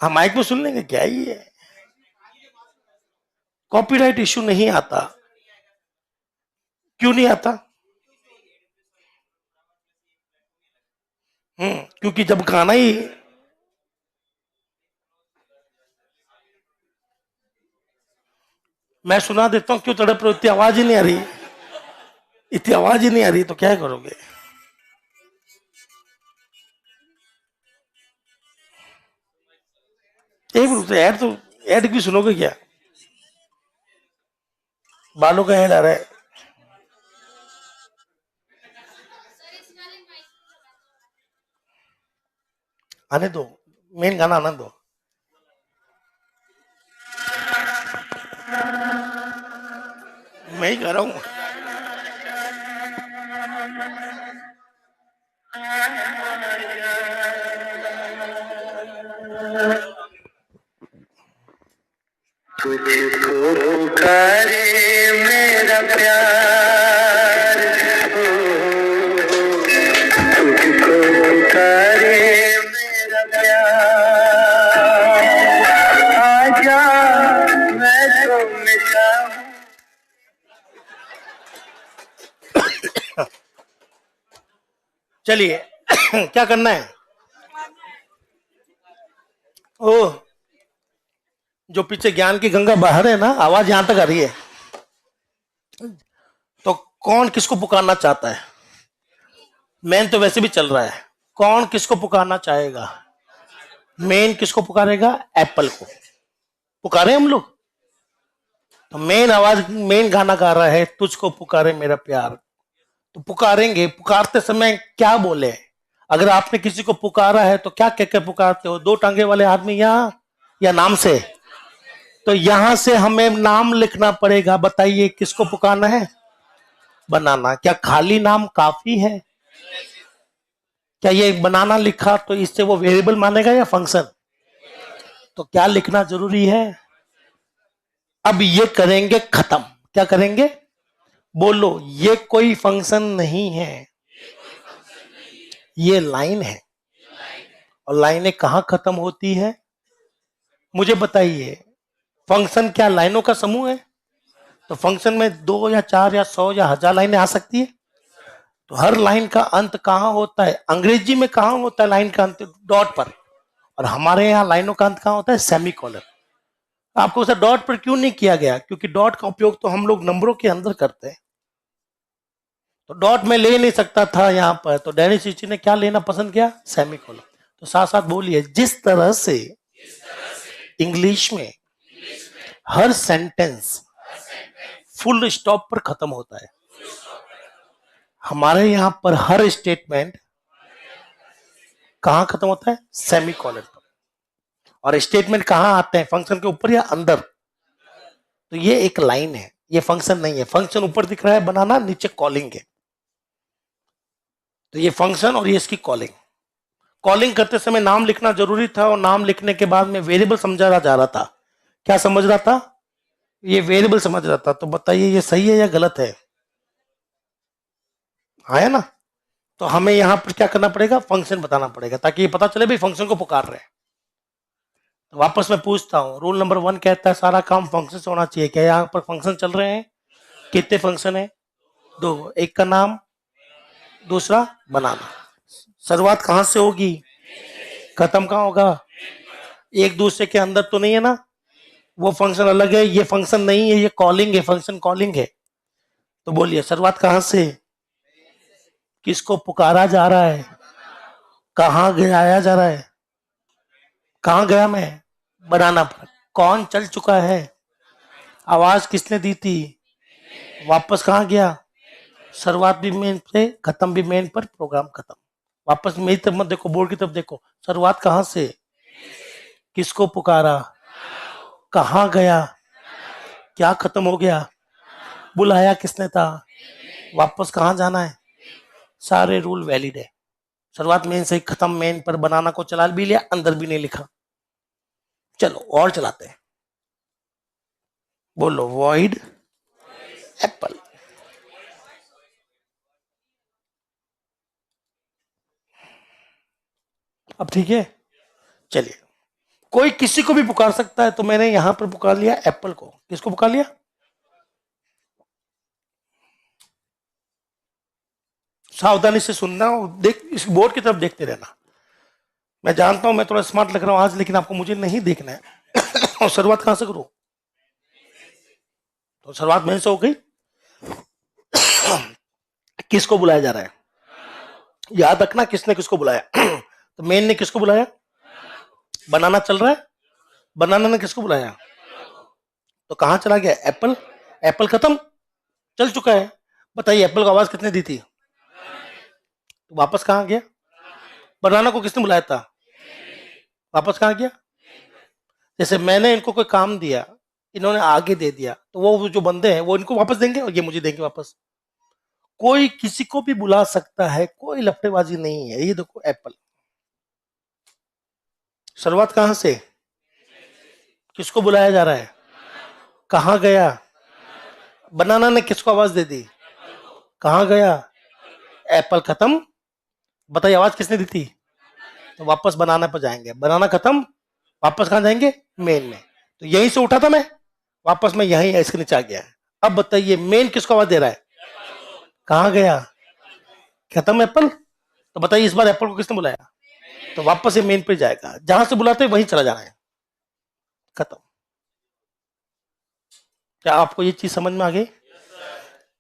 हाँ माइक में सुन लेंगे, क्या ही है, कॉपीराइट इश्यू नहीं आता। क्यों नहीं आता? क्योंकि जब गाना ही, मैं सुना देता हूं, क्यों तड़प रहे हो? इतनी आवाज ही नहीं आ रही, इतनी आवाज ही नहीं आ रही तो क्या करोगे? एक मिनट, ऐड तो ऐड भी सुनोगे क्या? बालों का ऐड आ रहा है, आने दो, मेन गाना आने दो। मैं ही गा रहा हूं। तुझको पुकारे मेरा प्यार, तुझको पुकारे मेरा प्यार, आजा मैं तो मिटा हूं। चलिए क्या करना है? ओह, जो पीछे ज्ञान की गंगा बह रहे है ना, आवाज यहां तक आ रही है। तो कौन किसको पुकारना चाहता है? मेन तो वैसे भी चल रहा है, कौन किसको पुकारना चाहेगा? मेन किसको पुकारेगा? एप्पल को पुकारे हम लोग। तो मेन आवाज, मेन गाना गा रहा है तुझको पुकारे मेरा प्यार, तो पुकारेंगे। पुकारते समय क्या बोले? अगर आपने किसी को पुकारा है तो क्या कह के पुकारते हो? दो टांगे वाले आदमी यहाँ, या नाम से? तो यहां से हमें नाम लिखना पड़ेगा। बताइए किसको पुकारना है? बनाना। क्या खाली नाम काफी है? क्या ये बनाना लिखा तो इससे वो वेरिएबल मानेगा या फंक्शन? तो क्या लिखना जरूरी है? अब ये करेंगे खत्म। क्या करेंगे? बोलो, ये कोई फंक्शन नहीं है, ये लाइन है। और लाइनें कहां खत्म होती है? मुझे बताइए, फंक्शन क्या लाइनों का समूह है? तो फंक्शन में 2 या 4 या 100 या 1000 लाइनें आ सकती है। तो हर लाइन का अंत कहां होता है? अंग्रेजी में कहां होता है लाइन का अंत? डॉट पर। और हमारे यहाँ लाइनों का अंत कहां होता है? सेमीकोलन। आपको सर डॉट पर क्यों नहीं किया गया? क्योंकि डॉट का उपयोग तो हम लोग नंबरों के अंदर करते हैं, तो डॉट में ले नहीं सकता था यहाँ पर, तो डेनिस रिची ने क्या लेना पसंद किया? सेमीकोलन। तो साथ साथ बोलिए, जिस तरह से इंग्लिश में हर सेंटेंस फुल स्टॉप पर खत्म होता है, हमारे यहां पर हर स्टेटमेंट कहां खत्म होता है? सेमीकोलन पर। और स्टेटमेंट कहां आते हैं? फंक्शन के ऊपर या अंदर? तो ये एक लाइन है, ये फंक्शन नहीं है। फंक्शन ऊपर दिख रहा है बनाना, नीचे कॉलिंग है। तो ये फंक्शन और ये इसकी कॉलिंग। कॉलिंग करते समय नाम लिखना जरूरी था, और नाम लिखने के बाद में वेरिएबल समझा जा रहा था। क्या समझ रहा था? ये वेरिएबल समझ रहा था। तो बताइए ये सही है या गलत है? हाँ है ना? तो हमें यहां पर क्या करना पड़ेगा? फंक्शन बताना पड़ेगा, ताकि ये पता चले भाई फंक्शन को पुकार रहे हैं। तो वापस मैं पूछता हूं, रूल नंबर 1 कहता है सारा काम फंक्शन से होना चाहिए। क्या यहाँ पर फंक्शन चल रहे हैं? कितने फंक्शन है? 2। एक का नाम, दूसरा बनाना। शुरुआत कहां से होगी? खत्म कहां होगा? एक दूसरे के अंदर तो नहीं है ना? वो फंक्शन अलग है, ये फंक्शन नहीं है, ये कॉलिंग है, फंक्शन कॉलिंग है। तो बोलिए शुरुआत कहां से? किसको पुकारा जा रहा है? कहां गया जा रहा है? कहां गया मैं? बनाना पर। कौन चल चुका है? आवाज किसने दी थी? वापस कहां गया? शुरुआत भी मेन से, खत्म भी मेन पर, प्रोग्राम खत्म। वापस मेरी तरफ मत देखो, बोर्ड की तरफ देखो। शुरुआत कहां से? किसको पुकारा? कहां गया? क्या खत्म हो गया? बुलाया किसने था? वापस कहां जाना है? सारे रूल वैलिड है। शुरुआत मेन से, खत्म मेन पर, बनाना को चला भी लिया, अंदर भी नहीं लिखा। चलो और चलाते हैं। बोलो वॉइड एप्पल। अब ठीक है। चलिए, कोई किसी को भी पुकार सकता है, तो मैंने यहां पर पुकार लिया एप्पल को। किसको पुकार लिया? सावधानी से सुनना और देख, इस बोर्ड की तरफ देखते रहना। मैं जानता हूं मैं थोड़ा स्मार्ट लग रहा हूं आज, लेकिन आपको मुझे नहीं देखना है। और शुरुआत कहां से करूं? तो शुरुआत मेन से हो गई। किसको बुलाया जा रहा है? याद रखना किसने किसको बुलाया। तो मेन ने किसको बुलाया? बनाना चल रहा है, बनाना ने किसको बुलाया? तो कहां चला गया? एप्पल। एप्पल खत्म, चल चुका है। बताइए एप्पल को आवाज कितने दी थी? तो वापस कहां गया? बनाना को किसने बुलाया था? वापस कहां गया? जैसे मैंने इनको कोई काम दिया, इन्होंने आगे दे दिया, तो वो जो बंदे हैं वो इनको वापस देंगे और ये मुझे देंगे वापस। कोई किसी को भी बुला सकता है, कोई लफड़ेबाजी नहीं है। ये देखो एप्पल। शुरुआत कहां से? किसको बुलाया जा रहा है? कहां गया? बनाना ने किसको आवाज दे दी? कहां गया? एप्पल खत्म। बताइए आवाज किसने दी थी? तो वापस बनाना पर जाएंगे। बनाना खत्म, वापस कहां जाएंगे? मेन में। तो यहीं से उठा था मैं, वापस मैं यहीं इसके नीचे आ गया। अब बताइए मेन किसको आवाज दे रहा है? कहां गया? खत्म एप्पल। तो बताइए इस बार एप्पल को किसने बुलाया? तो वापस ये मेन पे जाएगा, जहां से बुलाते वहीं चला जाना है। खत्म। क्या आपको ये चीज समझ में आ गई?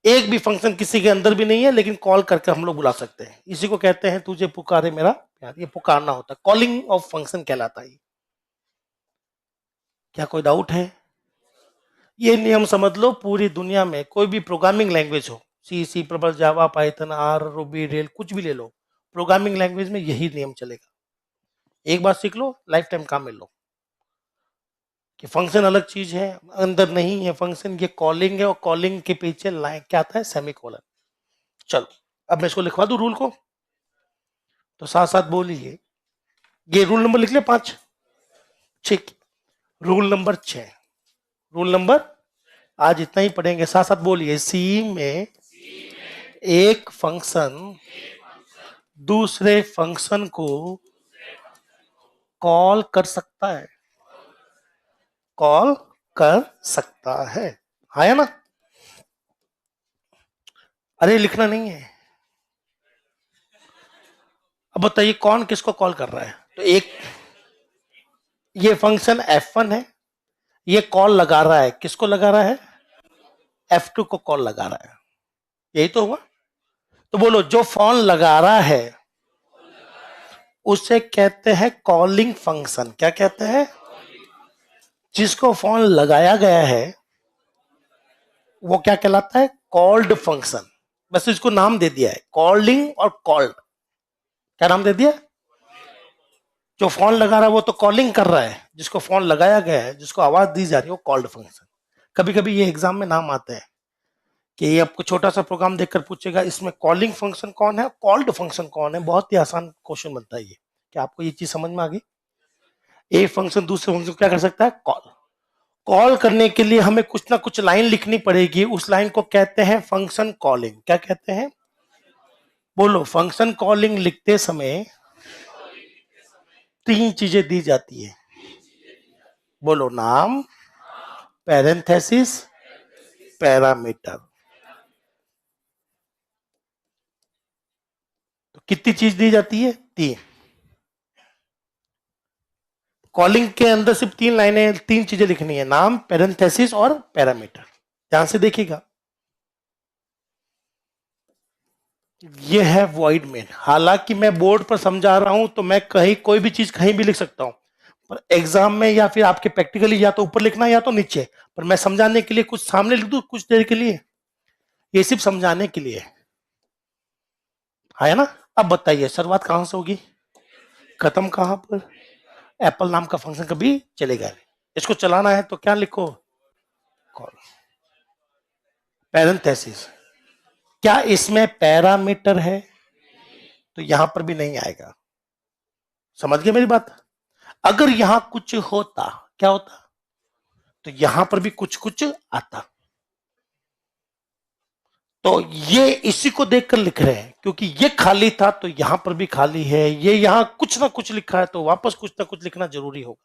एक भी फंक्शन किसी के अंदर भी नहीं है, लेकिन कॉल करके हम लोग बुला सकते हैं। इसी को कहते हैं तुझे पुकारे मेरा प्यार। ये पुकारना होता है, कॉलिंग ऑफ फंक्शन कहलाता है। क्या कोई डाउट है? ये नियम समझ लो, पूरी दुनिया में कोई भी प्रोग्रामिंग लैंग्वेज हो, C plus, Java, Python, R, Ruby, rail, कुछ भी ले लो, प्रोग्रामिंग लैंग्वेज में यही नियम चलेगा। एक बार सीख लो, लाइफ टाइम काम में लो कि फंक्शन अलग चीज है, अंदर नहीं है फंक्शन। ये कॉलिंग है, और कॉलिंग के पीछे लाइन क्या आता है? सेमीकोलन। चलो अब मैं इसको लिखवा दूं रूल को, तो साथ साथ बोलिए। ये रूल नंबर लिख लिया 5। ठीक। Rule number 6। रूल नंबर, आज इतना ही पढ़ेंगे। साथ साथ बोलिए। सी में एक फंक्शन दूसरे फंक्शन को कॉल कर सकता है। कॉल कर सकता है, है ना? अरे लिखना नहीं है। अब बताइए कौन किसको कॉल कर रहा है? तो एक, ये फंक्शन F1 है, ये कॉल लगा रहा है। किसको लगा रहा है? F2 को कॉल लगा रहा है। यही तो हुआ। तो बोलो जो फोन लगा रहा है उसे कहते हैं कॉलिंग फंक्शन। क्या कहते हैं? जिसको फोन लगाया गया है वो क्या कहलाता है? Called function. बस इसको नाम दे दिया है, कॉलिंग और कॉल्ड। क्या नाम दे दिया? जो फोन लगा रहा है वो तो कॉलिंग कर रहा है, जिसको फोन लगाया गया है, जिसको आवाज दी जा रही है, वो कॉल्ड फंक्शन। कभी कभी ये एग्जाम में नाम आता है कि ये आपको छोटा सा प्रोग्राम देखकर पूछेगा इसमें कॉलिंग फंक्शन कौन है, कॉल्ड फंक्शन कौन है। बहुत ही आसान क्वेश्चन बनता है ये। क्या आपको ये चीज समझ में आ गई? एक फंक्शन दूसरे फंक्शन को क्या कर सकता है? कॉल। कॉल करने के लिए हमें कुछ ना कुछ लाइन लिखनी पड़ेगी, उस लाइन को कहते हैं फंक्शन कॉलिंग। क्या कहते हैं? बोलो। फंक्शन कॉलिंग लिखते समय तीन चीजें दी जाती है। बोलो। नाम, पैरेंथेसिस, पैरामीटर। तो कितनी चीज दी जाती है? तीन। कॉलिंग के अंदर सिर्फ तीन लाइनें, तीन चीजें लिखनी है, नाम, पैरेंथेसिस और पैरामीटर। ध्यान से देखिएगा। ये है वॉइड मेन। हालांकि मैं बोर्ड पर समझा रहा हूं तो मैं कहीं कोई भी चीज कहीं भी लिख सकता हूं, पर एग्जाम में या फिर आपके प्रैक्टिकली या तो ऊपर लिखना या तो नीचे। पर मैं समझाने के लिए कुछ सामने लिख दूं कुछ देर के लिए, ये सिर्फ समझाने के लिए है ना। अब बताइए शुरुआत कहां से होगी, खत्म कहां पर? एप्पल नाम का फंक्शन कभी चलेगा नहीं। इसको चलाना है तो क्या लिखो? कॉल। पैरेंथेसिस। क्या इसमें पैरामीटर है? तो यहां पर भी नहीं आएगा। समझ गए मेरी बात? अगर यहां कुछ होता, क्या होता? तो यहां पर भी कुछ कुछ आता। तो ये इसी को देखकर लिख रहे हैं, क्योंकि ये खाली था तो यहां पर भी खाली है, ये यहां कुछ ना कुछ लिखा है तो वापस कुछ ना कुछ लिखना जरूरी होगा।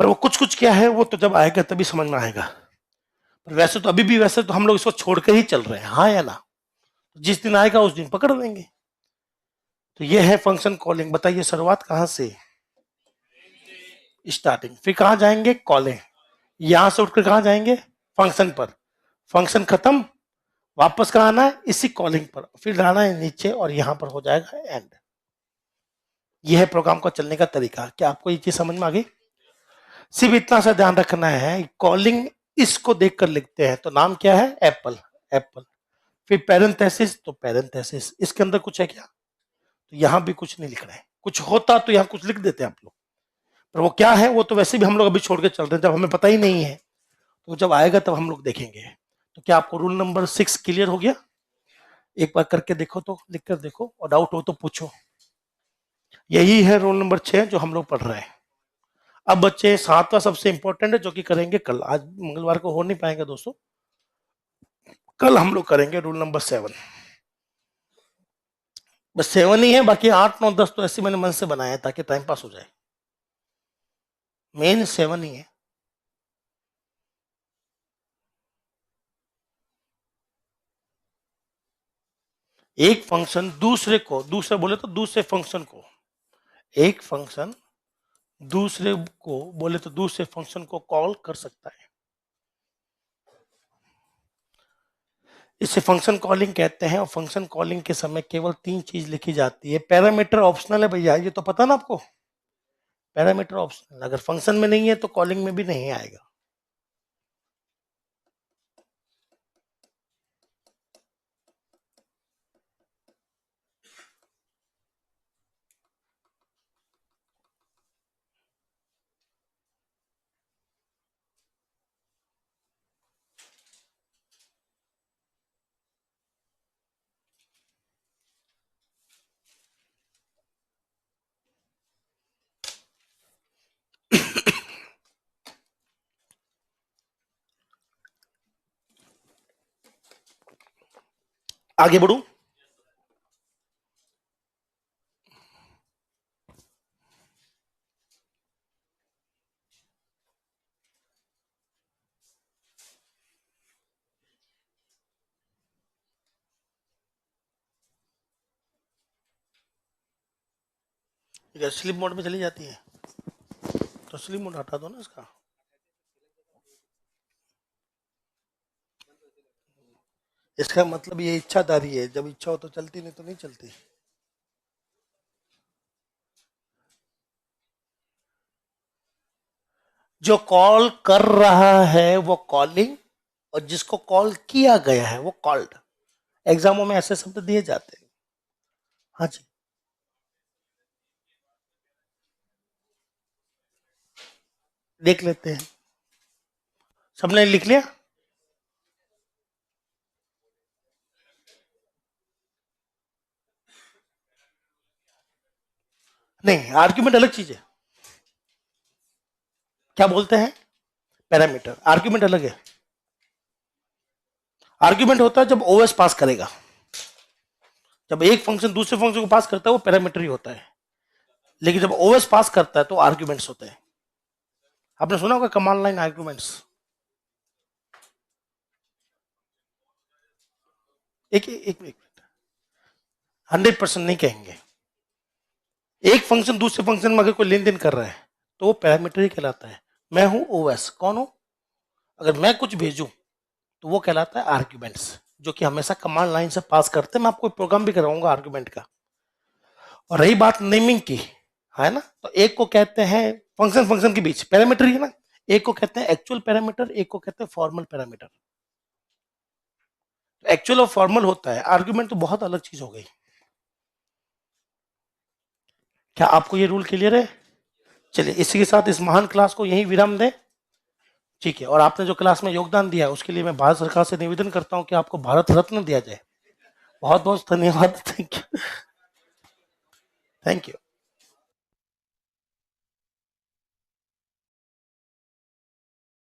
पर वो कुछ कुछ क्या है वो तो जब आएगा तभी समझ में आएगा। पर वैसे तो अभी भी, वैसे तो हम लोग इसको छोड़कर ही चल रहे हैं, हाँ या ना? जिस दिन आएगा उस दिन पकड़ लेंगे। तो ये है फंक्शन कॉलिंग। बताइए शुरुआत कहां से? स्टार्टिंग। फिर कहां जाएंगे? कॉलिंग। यहां से उठकर कहां जाएंगे? फंक्शन पर। फंक्शन खत्म, वापस कहां आना है? इसी कॉलिंग पर, फिर लाना है नीचे और यहां पर हो जाएगा एंड। यह है प्रोग्राम का चलने का तरीका। क्या आपको ये चीज समझ में आ गई? सिर्फ इतना सा ध्यान रखना है, कॉलिंग इसको देखकर लिखते हैं तो नाम क्या है? एप्पल। एप्पल। फिर पैरेंथेसिस, तो पैरेंथेसिस इसके अंदर कुछ है क्या? तो यहां भी कुछ नहीं लिख रहे हैं। कुछ होता तो यहां कुछ लिख देते हैं आप लोग, पर वो क्या है वो तो वैसे भी हम लोग अभी छोड़ के चल रहे हैं, जब हमें पता ही नहीं है। तो जब आएगा तब हम लोग देखेंगे। तो क्या आपको रूल नंबर 6 क्लियर हो गया? एक बार करके देखो, तो लिख कर देखो, और डाउट हो तो पूछो। यही है रोल नंबर 6 जो हम लोग पढ़ रहे हैं। अब बच्चे 7वां सबसे इंपॉर्टेंट है, जो कि करेंगे कल। आज मंगलवार को हो नहीं पाएंगे दोस्तों, कल हम लोग करेंगे रूल नंबर 7। बस 7 ही है, बाकी 8 9 10 तो ऐसे मैंने मन से बनाया ताकि टाइम पास हो जाए। मेन 7 ही है। एक फंक्शन दूसरे को, दूसरे बोले तो दूसरे फंक्शन को, एक फंक्शन दूसरे को बोले तो दूसरे फंक्शन को कॉल कर सकता है। इसे फंक्शन कॉलिंग कहते हैं। और फंक्शन कॉलिंग के समय केवल तीन चीज लिखी जाती है। पैरामीटर ऑप्शनल है भैया, ये तो पता ना आपको। पैरामीटर ऑप्शनल, अगर फंक्शन में नहीं है तो कॉलिंग में भी नहीं आएगा। आगे बढ़ू। स्लीप मोड में चली जाती है तो स्लीप मोड हटा दो ना इसका। इसका मतलब ये इच्छाधारी है, जब इच्छा हो तो चलती, नहीं तो नहीं चलती। जो कॉल कर रहा है वो कॉलिंग, और जिसको कॉल किया गया है वो कॉल्ड। एग्जामों में ऐसे शब्द दिए जाते हैं। हाँ जी, देख लेते हैं। सबने लिख लिया? नहीं, आर्ग्यूमेंट अलग चीज है। क्या बोलते हैं? पैरामीटर। आर्ग्यूमेंट अलग है। आर्ग्यूमेंट होता है जब ओएस पास करेगा, जब एक फंक्शन दूसरे फंक्शन को पास करता है वो पैरामीटर ही होता है। लेकिन जब ओएस पास करता है तो आर्ग्यूमेंट्स होते हैं। आपने सुना होगा कमांड लाइन आर्ग्यूमेंट्स। एक मिनट, 100% नहीं कहेंगे। एक फंक्शन दूसरे फंक्शन में अगर कोई लेन देन कर रहा है तो वो पैरामीटर ही कहलाता है। मैं हूं ओएस, कौन हूं? अगर मैं कुछ भेजूं तो वो कहलाता है आर्ग्यूमेंट्स, जो कि हमेशा कमांड लाइन से पास करते हैं। मैं आपको प्रोग्राम भी कराऊंगा आर्ग्यूमेंट का। और रही बात नेमिंग की, है ना, तो एक को कहते हैं फंक्शन फंक्शन के बीच पैरामीटर ही है ना, एक को कहते हैं एक्चुअल पैरामीटर, एक को कहते हैं फॉर्मल पैरामीटर। एक्चुअल और फॉर्मल होता है, आर्ग्यूमेंट तो बहुत अलग चीज हो गई। क्या आपको ये रूल क्लियर है? चलिए, इसी के साथ इस महान क्लास को यहीं विराम दें। ठीक है, और आपने जो क्लास में योगदान दिया है उसके लिए मैं भारत सरकार से निवेदन करता हूं कि आपको भारत रत्न दिया जाए। बहुत बहुत धन्यवाद। Thank you. Thank you.